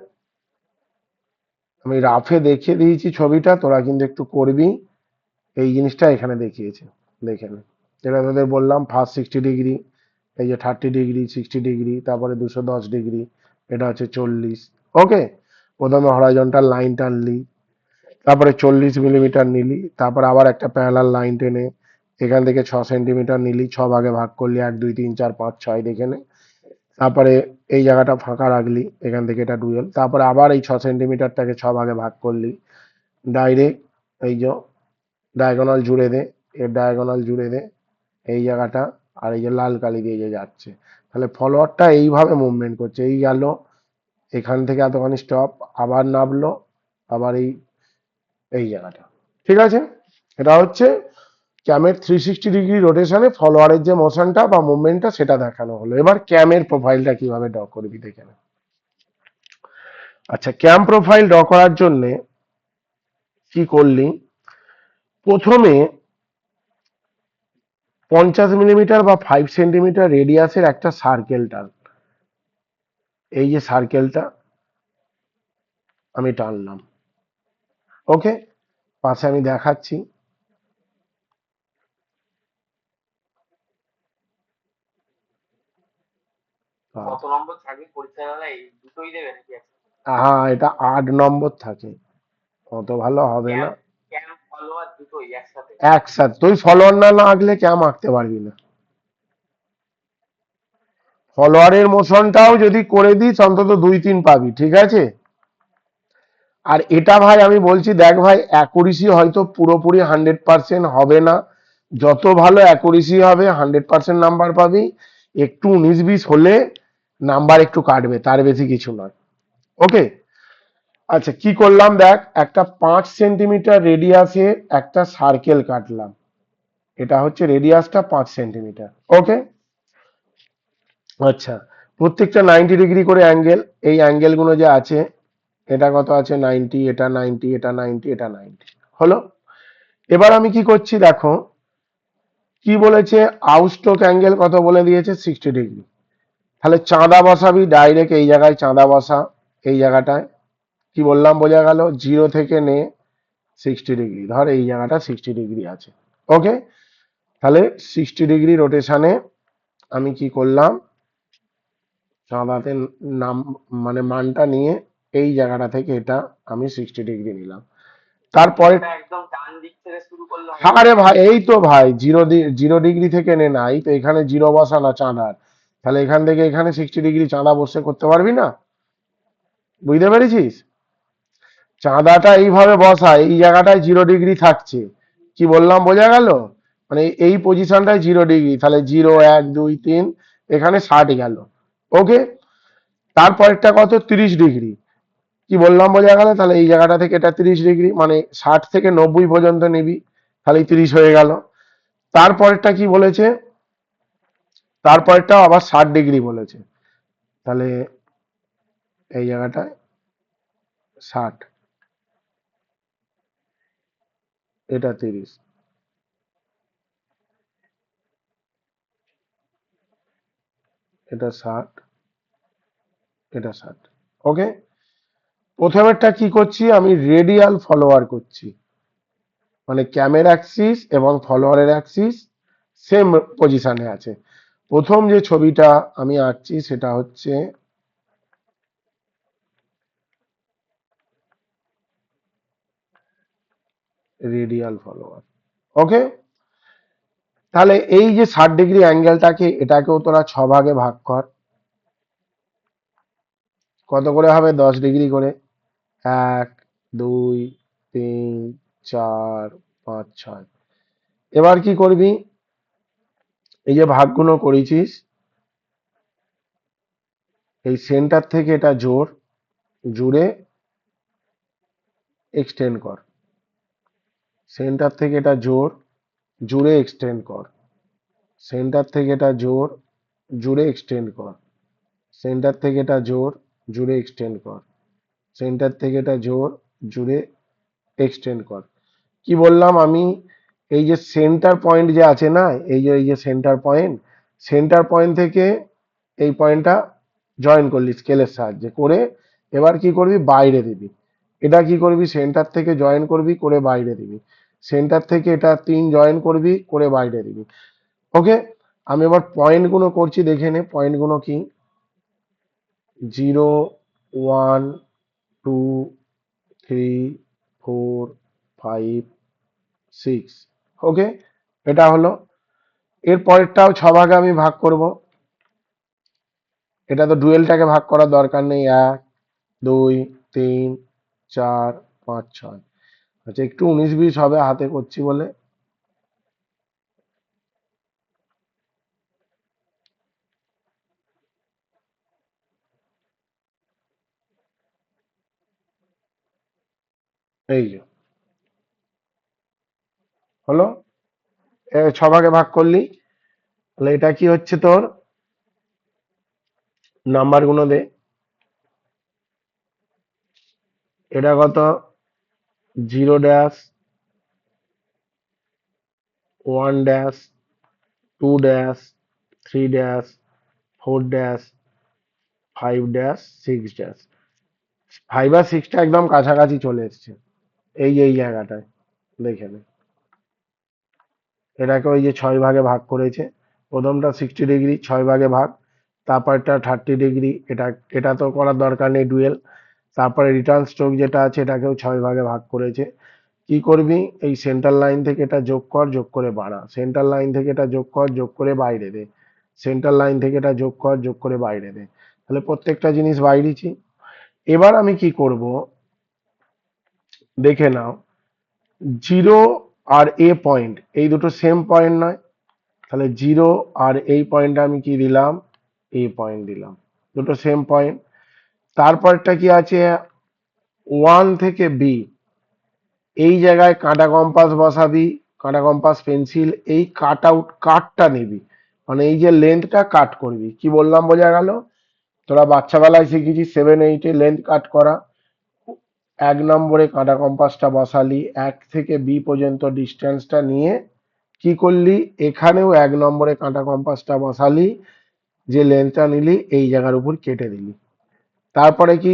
A: আমি রাফে দেখিয়ে দিয়েছি ছবিটা, তোরা কিন্তু একটু করবি। এই জিনিসটা এখানে দেখিয়েছে, দেখে নে। যেটা তোদের বললাম, ফার্স্ট 60 ডিগ্রি, এই যে 30 ডিগ্রি, 60 ডিগ্রি, তারপরে 210 ডিগ্রি, এটা হচ্ছে 40। ওকে, প্রথমে হরাইজন্টাল লাইন টানলি, তারপরে 40 মিলিমিটার নিলি, তারপর আবার একটা প্যারালাল লাইন টেনে এখান থেকে 6 সেন্টিমিটার নিলি, 6 ভাগে ভাগ করলি, 1 2 3 4 5 6 দেখে নে। তারপরে এই জায়গাটা ফাঁকা রাখলি, এখান থেকে এটা ডুয়েল, তারপরে আবার এই 6 সেন্টিমিটারটাকে 6 ভাগে ভাগ করলি, ডাইরেক্ট এই যে ডায়াগোনাল জুড়ে দে, এর ডায়াগোনাল জুড়ে দে এই জায়গাটা, আর এই যে লাল কালি দিয়ে যে যাচ্ছে, তাহলে ফলোয়ারটা এইভাবে মুভমেন্ট করছে, এই গেল এখান থেকে এতখানি স্টপ, আবার নামলো, আবার এই জায়গাটা। ঠিক আছে, এটা হচ্ছে ক্যামের 360 ডিগ্রি রোটেশনে ফলোয়ারের যে মোশনটা বা মুভমেন্টটা সেটা দেখানো হলো। এবার ক্যামের প্রোফাইলটা কিভাবে ড্র করবি দেখে নে। আচ্ছা, ক্যাম প্রোফাইল ড্র করার জন্য কি করলি, প্রথমে 50 মিলিমিটার বা 5 সেন্টিমিটার রেডিয়াসের একটা সার্কেল টান। এই যে সার্কেলটা আমি টানলাম, ওকে, পাশে আমি দেখাচ্ছি। কত নম্বর থাকবে পরীক্ষায়, দুটোই দেবে নাকি? হ্যাঁ, এটা 8 নম্বর থাকে, অত ভালো হবে না। একসাথে তুই ফলোয়ার না আঁকলে ক্যাম আঁকতে পারবি না। ফলোয়ারের মোশনটাও যদি করে দিস অন্তত 2 3 পাবি, ঠিক আছে। আর এটা ভাই আমি বলছি, দেখ ভাই, অ্যাকুরেসি হয়তো পুরোপুরি 100% হবে না, যত ভালো অ্যাকুরেসি হবে 100% নাম্বার পাবি, একটু 19 20 হলে নাম্বার একটু কাটবে, তার বেশি কিছু নয়। ওকে, আচ্ছা কি করলাম দেখ, একটা 5 সেন্টিমিটার রেডিয়াসে একটা সার্কেল কাটলাম, এটা হচ্ছে রেডিয়াসটা 5 সেন্টিমিটার। ওকে, আচ্ছা, প্রত্যেকটা 90 ডিগ্রি করে অ্যাঙ্গেল, এই অ্যাঙ্গেলগুলো যে আছে, এটা কত আছে 90, এটা 90, এটা 90, এটা 90 হলো। এবার আমি কি করছি দেখো, কি বলেছে, আউটস্ট্রোক অ্যাঙ্গেল কত বলে দিয়েছে, 60 ডিগ্রি। তাহলে চাঁদা বসাবি ডাইরেক্ট, এই জায়গায় চাঁদা বসা, এই জায়গাটায়, কি বললাম বোঝা গেল, 0 থেকে নে 60 ডিগ্রি, ধর এই জায়গাটা 60 ডিগ্রি আছে। ওকে, তাহলে 60 ডিগ্রি রোটেশনে আমি কি করলাম, চাঁদাতে নাম মানে মানটা নিয়ে এই জায়গাটা থেকে এটা আমি 60 ডিগ্রি নিলাম। তারপরে একদম ডান দিক থেকে শুরু করলাম, আরে ভাই এই তো ভাই 0 ডিগ্রি থেকে নে না, এই তো এখানে 0 বসা না চাঁদার, তাহলে এখান থেকে এখানে 60 ডিগ্রি চাঁদা বসে করতে পারবি না, বুঝতে পেরেছিস। চাঁদাটা এইভাবে বসা, এই জায়গাটায় 0 ডিগ্রি থাকছে, কি বললাম বোঝা গেল, মানে এই পজিশনটায় 0 ডিগ্রি, তাহলে 0 1 2 3 এখানে 60 গেল। ওকে, তারপরেরটা কত, 30 ডিগ্রি, কি বললাম বোঝা গেল, তাহলে এই জায়গাটা থেকে এটা 30 ডিগ্রি, মানে 60 থেকে 90 পর্যন্ত নিবি, তাহলে 30 হয়ে গেল। তারপরেরটা কি বলেছে, তারপরেরটা আবার 60 ডিগ্রি বলেছে, তাহলে এই জায়গাটায় 60, এটা 30, এটা 60, এটা 60। ওকে, প্রথমেরটা কি করছি, আমি রেডিয়াল ফলোয়ার করছি, মানে ক্যামেরা অ্যাক্সিস এবং ফলোয়ারের অ্যাক্সিস সেম পজিশনে আছে। প্রথম যে ছবিটা আমি আঁকছি সেটা হচ্ছে রেডিয়াল ফলোয়ার। ওকে, তাহলে এই যে 60 ডিগ্রি অ্যাঙ্গেলটাকে, এটাকেও তোরা 6 ভাগে ভাগ কর, কত করে হবে, 10 ডিগ্রি করে, 1 2 3 4 5 6। এবার কি করবি, এই যে ভাগগুলো করেছিস, এই সেন্টার থেকে এটা জোর, জুড়ে এক্সটেন্ড কর, সেন্টার থেকে এটা জোর, জুড়ে এক্সটেন্ড কর, সেন্টার থেকে এটা জোর, জুড়ে এক্সটেন্ড কর, সেন্টার থেকে এটা জোর, জুড়ে এক্সটেন্ড কর, সেন্টার থেকে এটা জোর, জুড়ে এক্সটেন্ড কর। কি বললাম আমি, এই যে সেন্টার পয়েন্ট যে আছে না, এই যে সেন্টার পয়েন্ট, সেন্টার পয়েন্ট থেকে এই পয়েন্টটা জয়েন করলি স্কেলের সাহায্যে করে, এবার কি করবি, বাইরে দিবি, এটা কি করবি, সেন্টার থেকে জয়েন করবি করে বাইরে দিবি, সেন্টার থেকে এটা 3 জয়েন করবি করে বাইরে দিবি। ওকে, আমি এবার পয়েন্টগুলো করছি, দেখে নে পয়েন্টগুলো কি, 0 1 2 3 4 5 6। ওকে, এটা হলো। এর পরেরটাও 6 ভাগে আমি ভাগ করব। এটা তো ডুয়েলটাকে ভাগ করার দরকার নেই। 1 2 3 4 5 6। আচ্ছা, একটু 19 20 হবে হাতে করছি বলে। এই যে হলো। 6 ভাগে ভাগ করলি, তাহলে এটা কি হচ্ছে তোর, নাম্বার গুলো দে। এটা কত? 0-1-2-3-4-5-6। 5 আর 6টা একদম কাছাকাছি চলে এসছে। এই জায়গাটায় দেখে নে। এটাকে ওই যে 6 ভাগে ভাগ করেছে। প্রথমটা 60 ডিগ্রি, 6 ভাগে ভাগ। তারপরটা 30 ডিগ্রি, এটা এটা তো করার দরকার নেই, ডুয়েল। তারপরে রিটার্ন স্ট্রোক যেটা আছে, এটাকেও 6 ভাগে ভাগ করেছে। কি করবি, এই সেন্টার লাইন থেকে এটা যোগ কর, যোগ করে বাড়া। সেন্টার লাইন থেকে এটা যোগ কর, যোগ করে বাইরে দে। সেন্টার লাইন থেকে এটা যোগ কর, যোগ করে বাইরে দে। তাহলে প্রত্যেকটা জিনিস বাইরেছি। এবার আমি কি করব, দেখে নাও। 0 আর A পয়েন্ট, এই দুটো সেম পয়েন্ট নয়? তাহলে 0 আর এই পয়েন্টে আমি কি দিলাম, A পয়েন্ট দিলাম। দুটো সেম পয়েন্ট। তারপরটা কি আছে, 1 থেকে B, এই জায়গায় কাঁটা কম্পাস বসাবি। কাঁটা কম্পাস পেন্সিল, এই কাট আউট কাটটা নিবি, মানে এই যে লেন্থটা কাট করবি। কি বললাম, বোঝা গেল? তোরা বাচ্চাবেলায় শিখেছি 7 8-এ লেন্থ কাট করা। 1 নম্বরে কাঁটা কম্পাসটা বসালি, 1 থেকে B পর্যন্ত ডিস্টেন্সটা নিয়ে কি করলি, এখানেও 1 নম্বরে কাঁটা কম্পাসটা বসালি, যে লেন্থটা নিলি এই জায়গার উপর কেটে দিলি। তারপরে কি,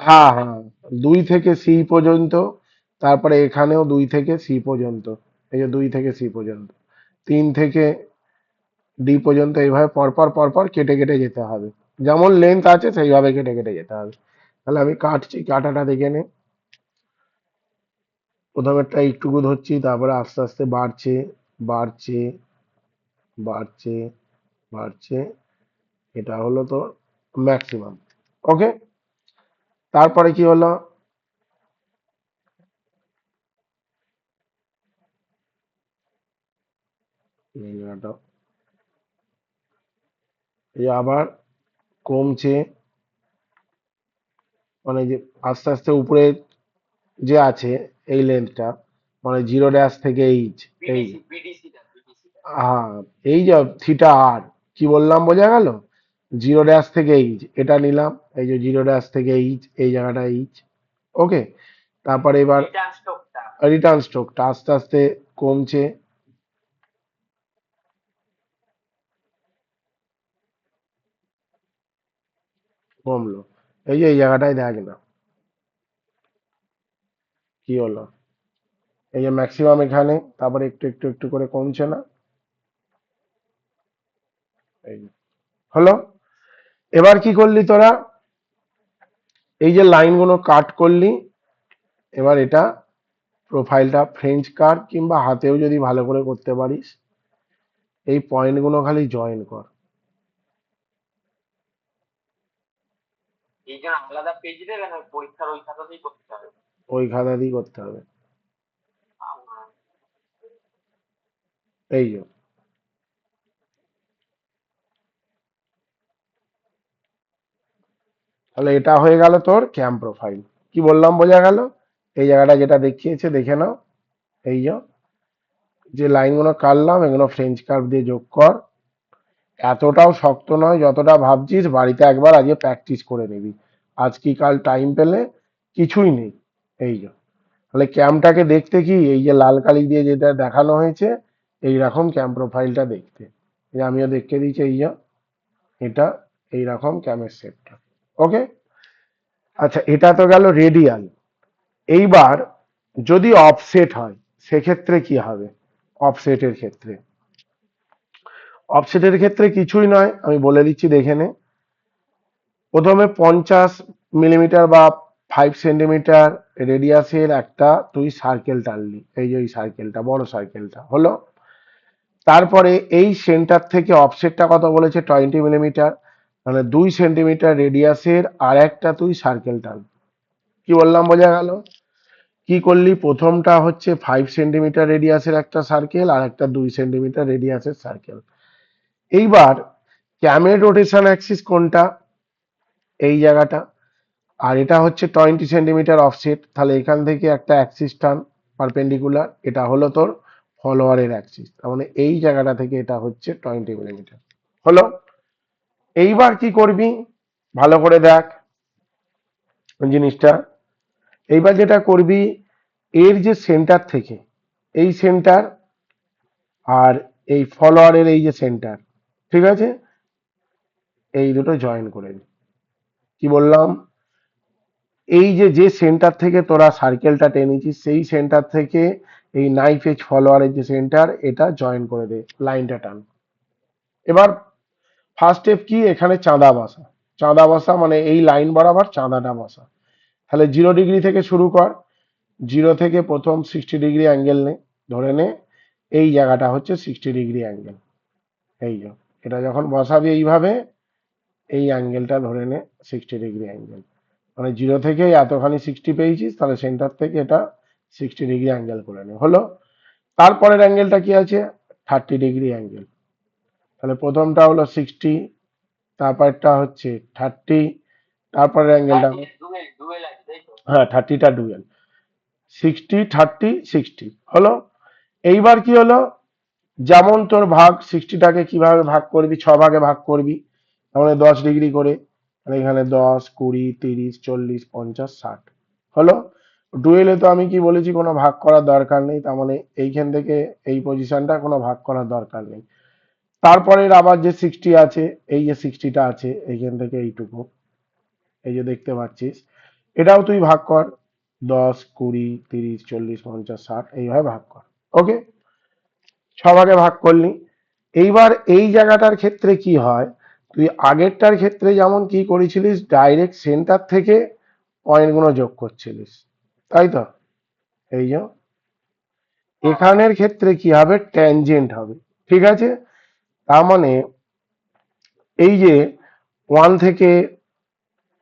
A: হ্যাঁ হ্যাঁ, 2 থেকে C পর্যন্ত। তারপরে এখানেও 2 থেকে C পর্যন্ত। এই যে 2 থেকে C পর্যন্ত, 3 থেকে D পর্যন্ত, এইভাবে পরপর পরপর কেটে কেটে যেতে হবে। যেমন লেন্থ আছে সেইভাবে কেটে কেটে যেতে হবে। তাহলে আমি কাটছি, কাটাটা দেখে নে। প্রথমেরটা একটুকু ধরছি, তারপরে আস্তে আস্তে বাড়ছে, বাড়ছে, বাড়ছে, বাড়ছে। এটা হলো তো ম্যাক্সিমাম। ওকে, তারপরে কি হলো, এই জায়গাটা, এই আবার কমছে, মানে যে আস্তে আস্তে উপরে যে আছে এই লেন্থটা, মানে 0 ড্যাশ থেকে এই, হ্যাঁ, এই যে θr, কি বললাম, বোঝা গেল? 0 ড্যাশ থেকে এটা নিলাম, এই যে 0 ড্যাশ থেকে এই জায়গাটা ওকে। তারপরে এবার রিটার্ন স্ট্রোকটা আস্তে আস্তে কমছে, কমলো। এই যে এই জায়গাটায় দেখ না কি হলো, এই যে ম্যাক্সিমাম এখানে, তারপরে একটু একটু একটু করে কমছে না, এই যে। হলো। এবার কি করলি তোরা, এই যে লাইনগুলো কাট করলি, এবার এটা প্রোফাইলটা ফ্রেঞ্চ কার্ভ কিংবা হাতেও যদি ভালো করে করতে পারিস, এই পয়েন্টগুলো খালি জয়েন কর। ওই খাতা দিয়ে করতে হবে। এই যে, তাহলে এটা হয়ে গেল তোর ক্যাম প্রোফাইল। কি বললাম, বোঝা গেল? এই জায়গাটা যেটা দেখিয়েছে দেখে নাও। এই যে লাইনগুলো কাটলাম, এগুলো ফ্রেঞ্চ কার্ভ দিয়ে যোগ কর। এতটাও শক্ত নয় যতটা ভাবছিস, বাড়িতে একবার আজকে প্র্যাকটিস করে নিবি। আজ কি কাল টাইম পেলে, কিছুই নেই। এই তাহলে ক্যামটাকে দেখতে কি, এই যে লাল কালি দিয়ে যেটা দেখানো হয়েছে, এইরকম ক্যাম প্রোফাইলটা দেখতে। এই আমিও দেখিয়ে দিচ্ছি, এটা এইরকম ক্যামের সেটটা। ওকে, আচ্ছা, এটা তো গেল রেডিয়াল। এইবার যদি অফসেট হয়, সেক্ষেত্রে কি হবে? অফসেটের ক্ষেত্রে, অফসেটের ক্ষেত্রে কিছুই নয়, আমি বলে দিচ্ছি দেখে নে। প্রথমে 50 মিলিমিটার বা 5 সেন্টিমিটার রেডিয়াসের একটা তুই সার্কেল টানলি, এই যে ওই সার্কেলটা, বড় সার্কেলটা হলো। তারপরে এই সেন্টার থেকে অফসেটটা কত বলেছে, 20 মিলিমিটার, মানে 2 সেন্টিমিটার রেডিয়াসের আর একটা তুই সার্কেল টান। কি বললাম, বোঝা গেল? কি করলি, প্রথমটা হচ্ছে 5 সেন্টিমিটার রেডিয়াসের একটা সার্কেল আর একটা 2 সেন্টিমিটার রেডিয়াসের সার্কেল। এইবার ক্যামের রোটেশন অ্যাক্সিস কোনটা, এই জায়গাটা, আর এটা হচ্ছে 20 সেন্টিমিটার অফসেট, তাহলে এখান থেকে একটা অ্যাক্সিস টান পারপেন্ডিকুলার, এটা হলো তোর ফলোয়ারের অ্যাক্সিস, তার মানে এই জায়গাটা থেকে এটা হচ্ছে 20 মিলিমিটার হলো। এইবার কি করবি, ভালো করে দেখ জিনিসটা। এইবার যেটা করবি, এর যে সেন্টার থেকে এই সেন্টার আর এই ফলোয়ারের এই যে সেন্টার, ঠিক আছে, এই দুটো জয়েন করে নি। কি বললাম, এই যে যে সেন্টার থেকে তোরা সার্কেলটা টেনেছিস সেই সেন্টার থেকে এই নাইফ এজ ফলোয়ারের যে সেন্টার, এটা জয়েন করে দে, লাইনটা টান। এবার ফার্স্ট স্টেপ কি, এখানে চাঁদা বসা। চাঁদা বসা মানে এই লাইন বরাবর চাঁদাটা বসা। তাহলে 0 ডিগ্রি থেকে শুরু কর, 0 থেকে প্রথম 60 ডিগ্রি অ্যাঙ্গেল নে, ধরে নে এই জায়গাটা হচ্ছে 60 ডিগ্রি অ্যাঙ্গেল। এই যে এটা যখন বসাবি এইভাবে, এই অ্যাঙ্গেলটা ধরে নে 60 ডিগ্রি অ্যাঙ্গেল, মানে 0 থেকে এতখানি 60 পেয়েছিস, তাহলে সেন্টার থেকে এটা 60 ডিগ্রি অ্যাঙ্গেল করে নে, হলো। তারপরের অ্যাঙ্গেলটা কি আছে, 30 ডিগ্রি অ্যাঙ্গেল। তাহলে প্রথমটা হলো 60, তারপরটা হচ্ছে 30, তারপরের অ্যাঙ্গেলটা, হ্যাঁ 30টা ডুয়েল, 60 30 60 হলো। এইবার কি হলো, যেমন তোর ভাগ, 60টাকে কিভাবে ভাগ করবি, 6 ভাগে ভাগ করবি, তাহলে 10 ডিগ্রি করে, মানে এখানে 10 20 30 40 50 60 হলো। ডুয়েলে তো আমি কি বলেছি, কোনো ভাগ করার দরকার নেই, তার মানে এইখান থেকে এই পজিশনটা কোনো ভাগ করার দরকার নেই। তারপরের আবার যে 60 আছে, এই যে 60টা আছে এইখান থেকে এইটুকু, এই যে দেখতে পাচ্ছিস, এটাও তুই ভাগ কর, 10 20 30 40 50 60 এইভাবে ভাগ কর। ওকে, 6 ভাগে ভাগ করলি। এইবার এই জায়গাটার ক্ষেত্রে কি হয়, তুই আগেরটার ক্ষেত্রে যেমন কি করেছিলিস, ডাইরেক্ট সেন্টার থেকে পয়েন্টগুলো যোগ করছিলিস, তাই তো? এই যে এখানের ক্ষেত্রে কি হবে, ট্যানজেন্ট হবে, ঠিক আছে। তার মানে এই যে 1 থেকে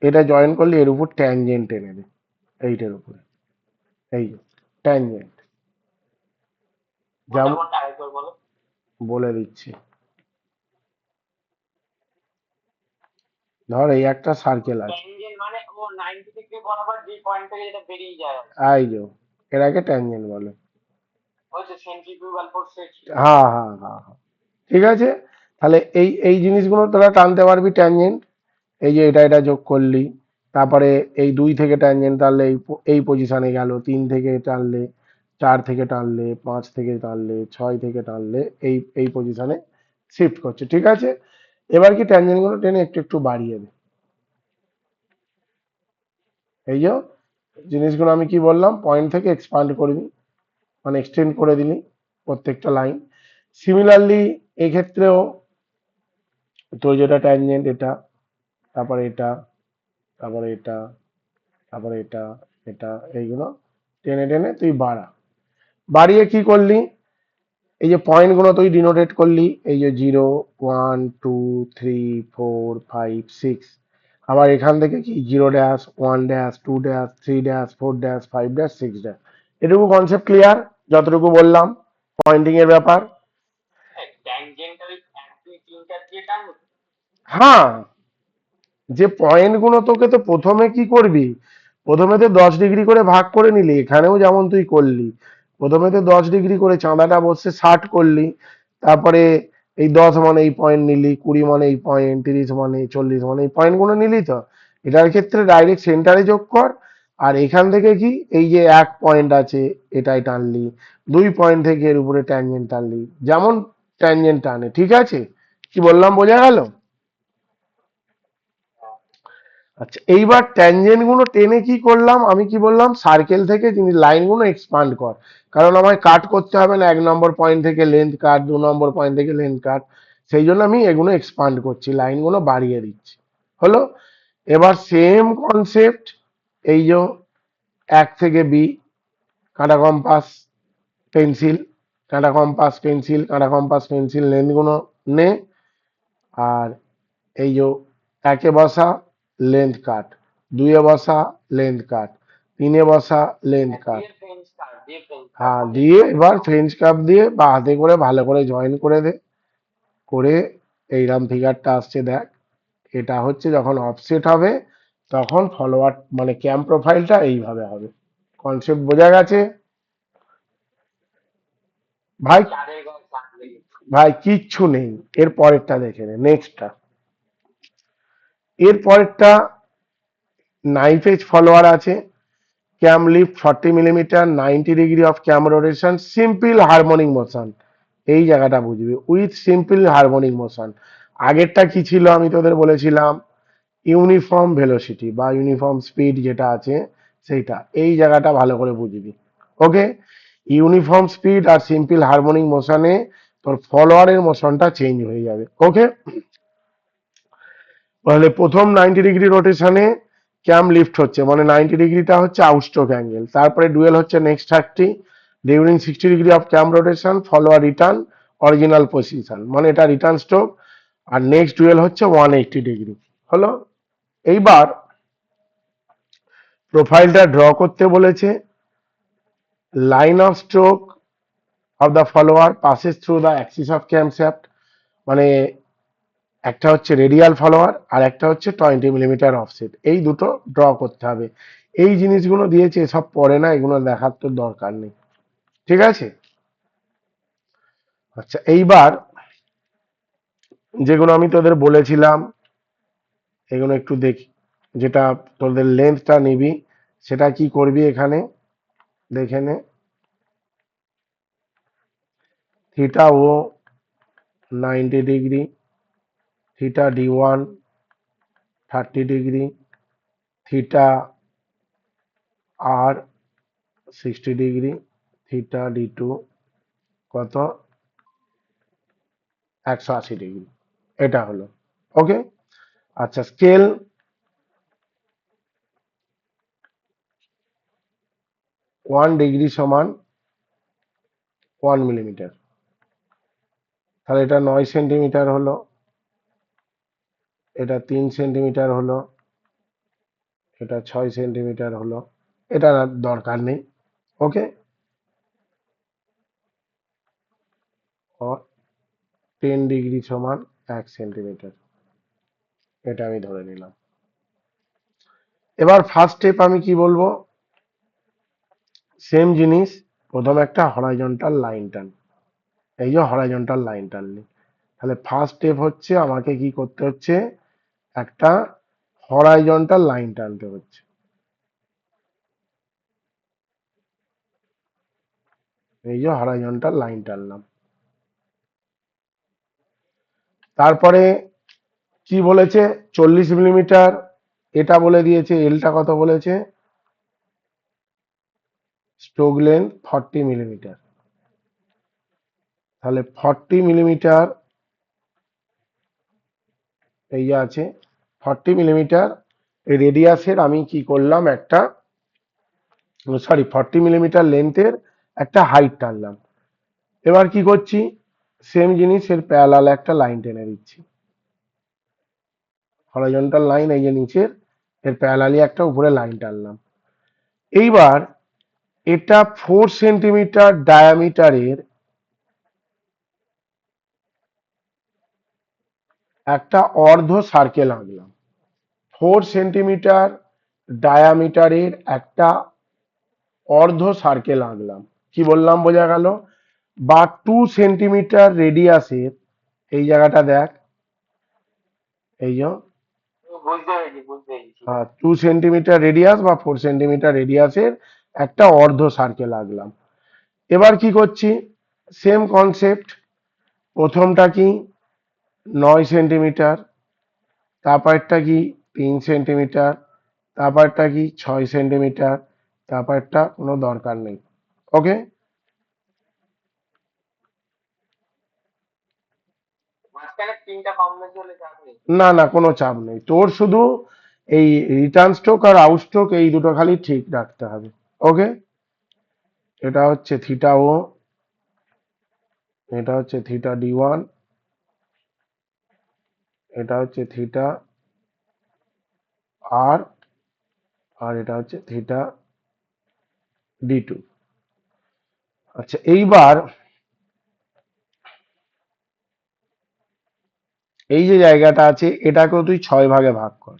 A: এটা জয়েন করলে এর উপর ট্যানজেন্ট এনে দে, এইটার উপরে, এই যে ট্যানজেন্ট, যেমন বলে দিচ্ছি, ধর এই একটা সার্কেল আছে, এই যে এটাকে ট্যানজেন্ট বলে। হ্যাঁ হ্যাঁ হ্যাঁ হ্যাঁ, ঠিক আছে। তাহলে এই এই জিনিসগুলো তোরা টানতে পারবি ট্যানজেন্ট, এই যে এটা এটা যোগ করলি, তারপরে এই 2 থেকে ট্যানজেন্ট টানলে এই পজিশনে গেল, 3 থেকে টানলে, 4 থেকে টানলে, 5 থেকে টানলে, 6 থেকে টানলে এই এই পজিশনে শিফট করছে, ঠিক আছে। এবার কি ট্যানজেন্ট গুলো টেনে একটু একটু বাড়িয়ে দে, এই যে জিনিসগুলো আমি কি বললাম, পয়েন্ট থেকে এক্সপান্ড করবি, মানে এক্সটেন্ড করে দিলি প্রত্যেকটা লাইন। সিমিলারলি এক্ষেত্রেও তো যেটা ট্যানজেন্ট, এটা, তারপরে এটা, তারপরে এটা, তারপরে এটা, এটা, এইগুলো টেনে টেনে তুই বাড়া। বাড়িয়ে কি করলি, এই যে পয়েন্ট গুলো তুই ডিনোটেট করলি, এই যে 0 1 2 3 4 5 6, আবার এখান থেকে কি 0 - 1 - 2 - 3 - 4 - 5 - 6 এটুকু কনসেপ্ট ক্লিয়ার, যতটুকু বললাম পয়েন্টিং এর ব্যাপার। হ্যাঁ, যে পয়েন্ট গুলো তোকে তো প্রথমে কি করবি, প্রথমে তো 10 ডিগ্রি করে ভাগ করে নিলি, এখানেও যেমন তুই করলি, প্রথমে তো 10 ডিগ্রি করে চাঁদাটা বসে 60 করলি, তারপরে এই 10 মানে এই পয়েন্ট নিলি, 20 মানে এই পয়েন্ট, 30 মানে 40 মানে এই পয়েন্ট গুলো নিলি তো। এটার ক্ষেত্রে ডাইরেক্ট সেন্টারে যোগ কর, আর এখান থেকে কি এই যে 1 পয়েন্ট আছে এটাই টানলি, 2 পয়েন্ট থেকে এর উপরে ট্যানজেন্ট টানলি, যেমন ট্যানজেন্ট টানে, ঠিক আছে। কি বললাম, বোঝা গেল? আচ্ছা, এইবার ট্যানজেন্ট গুলো টেনে কি করলাম, আমি কি বললাম, সার্কেল থেকে লাইন গুলো এক্সপান্ড কর, কারণ আমায় কাট করতে হবে না, 1 নম্বর পয়েন্ট থেকে লেন্থ কাট, 2 নম্বর পয়েন্ট থেকে লেন্থ কাট, সেই জন্য আমি এগুলো এক্সপান্ড করছি, লাইন গুলো বাড়িয়ে দিচ্ছি, হলো। এবার সেম কনসেপ্ট এই যে 1 থেকে B, কাঁটা কম্পাস পেন্সিল, কাঁটা কম্পাস পেন্সিল, কাঁটা কম্পাস পেন্সিল লেন্থগুলো নে। আর এই যে 1-এ বসা লেন্থ কাট, 2-এ বসা লেন্থ কাট, 3-এ বসা লেন্থ কাট। হ্যাঁ, দিয়ে এবার ফ্রেঞ্চ কাপ দিয়ে বা হাতে করে ভালো করে জয়েন করে দে। করে এইরাম ফিগারটা আসছে দেখ। এটা হচ্ছে যখন অফসেট হবে তখন ফলোয়ার মানে ক্যাম প্রোফাইলটা এইভাবে হবে। কনসেপ্ট বোঝা গেছে? ভাই ভাই কিচ্ছু নেই, এর পরেরটা দেখে নে, নেক্সটটা। এর পরেরটা নাইফ এজ ফলোয়ার আছে। Cam lift 40 mm, 90 degree of cam rotation, simple harmonic motion. এই জায়গাটা বুঝবি, উইথ সিম্পল হারমোনিক মোশন। আগেরটা কি ছিল আমি তোদের বলেছিলাম, ইউনিফর্ম ভেলোসিটি বা ইউনিফর্ম স্পিড যেটা আছে সেইটা। এই জায়গাটা ভালো করে বুঝবি। ওকে, ইউনিফর্ম স্পিড আর সিম্পল হারমোনিক মোশনে তোর ফলোয়ারের মোশনটা চেঞ্জ হয়ে যাবে। ওকে, তাহলে প্রথম 90 ডিগ্রি রোটেশনে ক্যাম লিফট হচ্ছে, মানে 90 ডিগ্রিটা হচ্ছে আউটস্ট্রোক অ্যাঙ্গেল। তারপরে ডুয়েল হচ্ছে next 30 during 60 degree of cam rotation follower return original position, মানে এটা রিটার্ন স্ট্রোক। আর নেক্সট ডুয়েল হচ্ছে 180 ডিগ্রি। হলো, এইবার প্রোফাইলটা ড্র করতে বলেছে। Line of stroke of the follower passes through the axis of camshaft, মানে একটা হচ্ছে রেডিয়াল ফলোয়ার আর একটা হচ্ছে 20 মিলিমিটার অফসেট, এই দুটো ড্র করতে হবে। এই জিনিসগুলো দিয়েছে, সব পড়ে না, এগুলো দেখার তো দরকার নেই। ঠিক আছে, আচ্ছা এইবার যেগুলো আমি তোদের বলেছিলাম এগুলো একটু দেখি। যেটা তোদের লেন্থটা নিবি সেটা কি করবি এখানে দেখে নে। Theta o 90 degree, theta D1 30 degree, theta R 60 degree, theta D2 কত 180 ডিগ্রি। এটা হলো ওকে। আচ্ছা, স্কেল 1 ডিগ্রি সমান 1 মিলিমিটার, তাহলে এটা 9 সেন্টিমিটার হলো, এটা 3 সেন্টিমিটার হলো, এটা 6 সেন্টিমিটার হলো। এটা আর দরকার নেই। ওকে, और 10 ডিগ্রি সমান 1 সেন্টিমিটার, এটা আমি ধরে নিলাম। এবার ফার্স্ট স্টেপ আমি কি বলবো, সেম জিনিস, প্রথম একটা হরাইজন্টাল লাইন টান। এই যে হরাইজন্টাল লাইন টানলি, তাহলে ফার্স্ট স্টেপ হচ্ছে আমাকে কি করতে হচ্ছে, একটা হরাইজন্টাল লাইন টানতে হচ্ছে। এই যে হরাইজন্টাল লাইন টানলাম। তারপরে কি বলেছে, 40 মিলিমিটার, এটা বলে দিয়েছে। এলটা কত বলেছে, স্ট্রোক লেন্থ 40 মিলিমিটার, তাহলে 40 মিলিমিটার এই যে আছে 40 মিলিমিটার রেডিয়াসের আমি কি করলাম, একটা সরি 40 মিলিমিটার লেন্থের একটা হাইট টানলাম। এবার কি করছি, সেম জিনিসের প্যারালাল একটা লাইন টেনে দিচ্ছি, হরাইজন্টাল লাইন এই যে নিচের, এর প্যারালালি একটা উপরে লাইন টানলাম। এইবার এটা 4 সেন্টিমিটার ডায়ামিটারের একটা অর্ধ সার্কেল আঁকলাম। 4 সেন্টিমিটার ডায়ামিটারের একটা অর্ধ সার্কেল আঁকলাম। কি বললাম বোঝা গেল? বা 2 সেন্টিমিটার রেডিয়াসের, এই জায়গাটা দেখ, এই যে 2 সেন্টিমিটার রেডিয়াস বা 4 সেন্টিমিটার রেডিয়াসের একটা অর্ধ সার্কেল আঁকলাম। এবার কি করছি, সেম কনসেপ্ট, প্রথমটা কি 9 সেন্টিমিটার, তারপরটা কি 3 সেন্টিমিটার, তারপরটা কি 6 সেন্টিমিটার, তারপরটা কোনো দরকার নেই। ওকে, না না কোনো চাপ নেই তোর, শুধু এই রিটার্ন স্ট্রোক আর আউট স্ট্রোক এই দুটো খালি ঠিক রাখতে হবে। ওকে, এটা হচ্ছে থিটা ও, এটা হচ্ছে থিটা D1, এটা হচ্ছে থিটা আর, আর এটা হচ্ছে থিটা D2। আচ্ছা এইবার এই যে জায়গাটা আছে এটাকেও তুই 6 ভাগে ভাগ কর।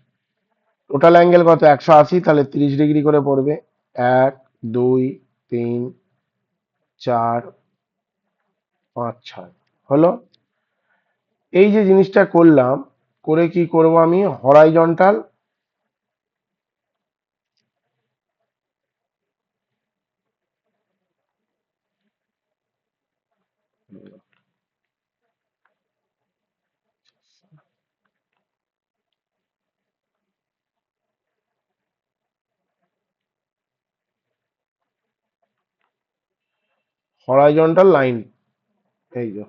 A: টোটাল অ্যাঙ্গেল কত? 180, তাহলে 30 ডিগ্রি করে পড়বে। 1 2 3 4 5 6 হলো। এই যে জিনিসটা করলাম, করে কি করব আমি? হরাইজন্টাল, হরাইজন্টাল লাইন, এই যে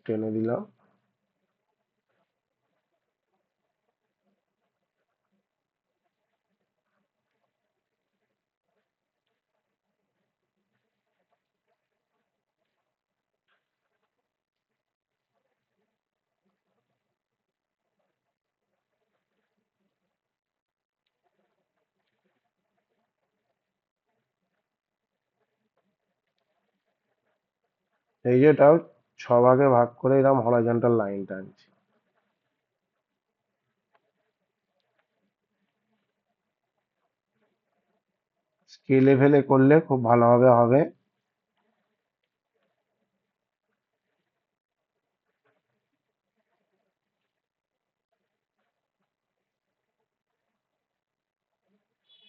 A: টেনে দিলাম। এই যে এটাও 6 ভাগে ভাগ করে এরকম হরাইজন্টাল লাইনটা আনছি। স্কেলে ফেলে করলে খুব ভালোভাবে হবে।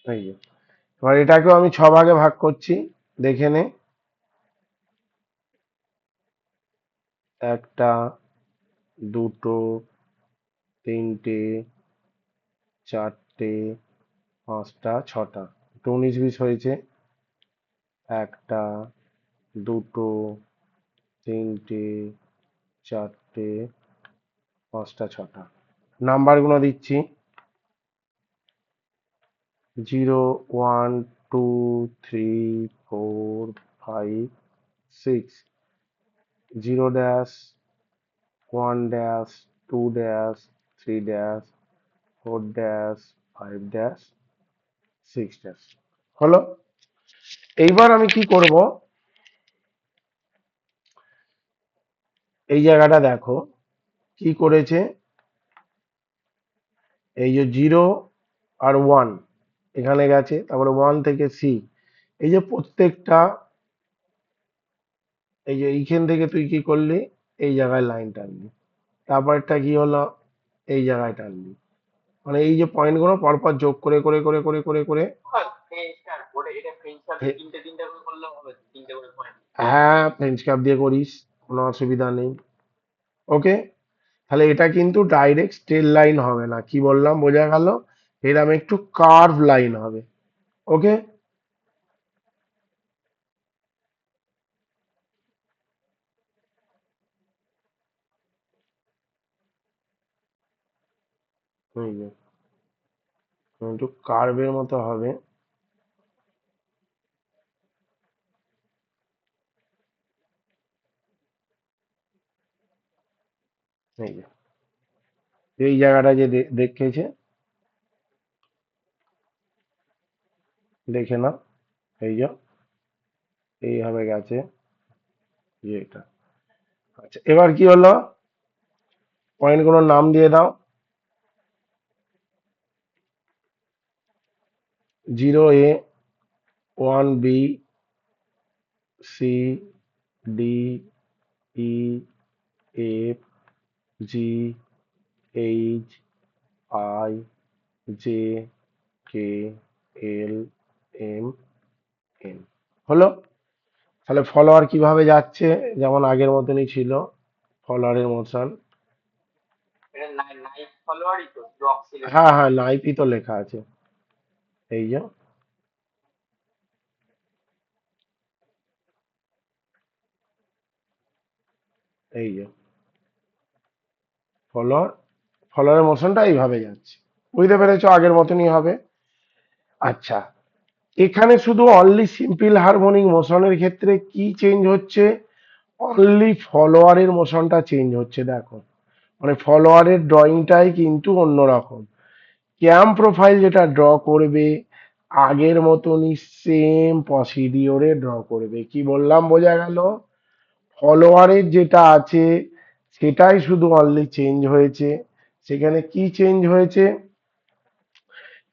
A: এই যে এবার এটাকেও আমি 6 ভাগে ভাগ করছি, দেখে নে। একটা, দুটো, তিনটে, চারটে, পাঁচটা, ছটা, 19 20 হয়েছে। একটা, দুটো, তিনটে, চারটে, পাঁচটা, ছটা। নাম্বারগুলো দিচ্ছি: 0 1 2 3 4 5 6, 0-1-2-3-4-5-6 হলো। এইবার আমি কি করব? এই জায়গাটা দেখো কি করেছে। এই যে 0 আর 1 এখানে গেছে, তারপরে 1 থেকে C, এই যে প্রত্যেকটা, এই যে এইখান থেকে তুই কি করলি? এই জায়গায় লাইন টানলি, তারপরটা কি হলো? এই জায়গায় টানলি। মানে এই যে পয়েন্টগুলো পরপর যোগ করে করে করে করে করে করে, হ্যাঁ ফ্রেঞ্চ কাপ দিয়ে করিস, কোনো অসুবিধা নেই। ওকে, তাহলে এটা কিন্তু ডাইরেক্ট স্ট্রেট লাইন হবে না, কি বললাম বোঝা গেল? এরকম একটু কার্ভ লাইন হবে। ওকে, এই যে একটু কার্ভের মতো হবে। এই যে এই জায়গাটা যে দেখেছে, দেখে না, এই যে এইভাবে গেছে, যে এটা। আচ্ছা এবার কি হলো? পয়েন্টগুলোর নাম দিয়ে দাও। 0 A 1 B C D E F G H I J K L M N হলো। তাহলে ফলোয়ার কিভাবে যাচ্ছে? যেমন আগের মতনই ছিল, ফলোয়ারের মোশন। হ্যাঁ হ্যাঁ, নাইপই তো লেখা আছে। এই যে এই যে ফলোয়ার, ফলোয়ারের মোশনটা এইভাবে যাচ্ছে, বুঝতে পেরেছো? আগের মতনই হবে। আচ্ছা, এখানে শুধু অনলি সিম্পল হারমোনিক মোশনের ক্ষেত্রে কি চেঞ্জ হচ্ছে, অনলি ফলোয়ারের মোশনটা চেঞ্জ হচ্ছে। দেখো, মানে ফলোয়ারের ড্রয়িংটাই কিন্তু অন্যরকম। ক্যাম প্রোফাইল যেটা ড্র করবে আগের মতনই সেম প্রসিডিওরে ড্র করবে। কি বললাম, বোঝা গেল? ফলোয়ারের যেটা আছে সেটাই শুধু অনলি চেঞ্জ হয়েছে। সেখানে কি চেঞ্জ হয়েছে,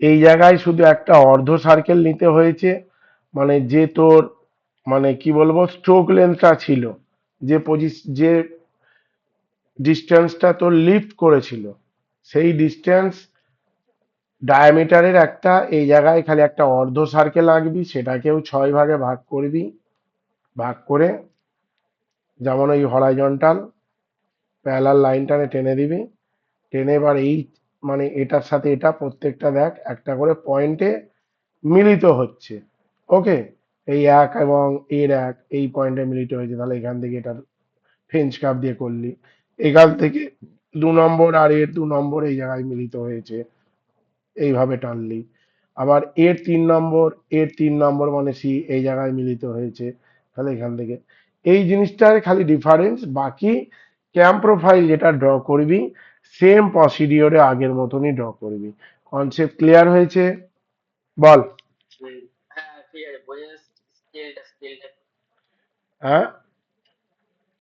A: এই জায়গায় শুধু একটা অর্ধ সার্কেল নিতে হয়েছে। মানে যে তোর, মানে কি বলবো, স্ট্রোক লেন্থটা ছিল, যে ডিস্টেন্সটা তোর লিফট করেছিল, সেই ডিস্টেন্স ডায়ামিটারের একটা এই জায়গায় খালি একটা অর্ধ সার্কেল আঁকবি, সেটাকেও 6 ভাগে ভাগ করবি। ভাগ করে যেমন ওই হরাইজন্টাল প্যারালাল লাইনটাকে টেনে দিবি। টেনে এবার এই, মানে এটার সাথে এটা প্রত্যেকটা দেখ একটা করে পয়েন্টে মিলিত হচ্ছে। ওকে, এই এক এবং এর এক এই পয়েন্টে মিলিত হয়েছে, তাহলে এখান থেকে এটা ফ্রেঞ্চ কাপ দিয়ে করলি। এখান থেকে 2 নম্বর আর এর 2 নম্বর এই জায়গায় মিলিত হয়েছে, এইভাবে টানলি। আবার এর 3 নম্বর মানে সি এই জায়গায় মিলিত হয়েছে, তাহলে এখান থেকে এই জিনিসটার খালি ডিফারেন্স। বাকি ক্যাম্প প্রোফাইল যেটা ড্র করবি সেম প্রসিডিওরে আগের মতনই ড্র করবি। কনসেপ্ট ক্লিয়ার হয়েছে? বল। হ্যাঁ?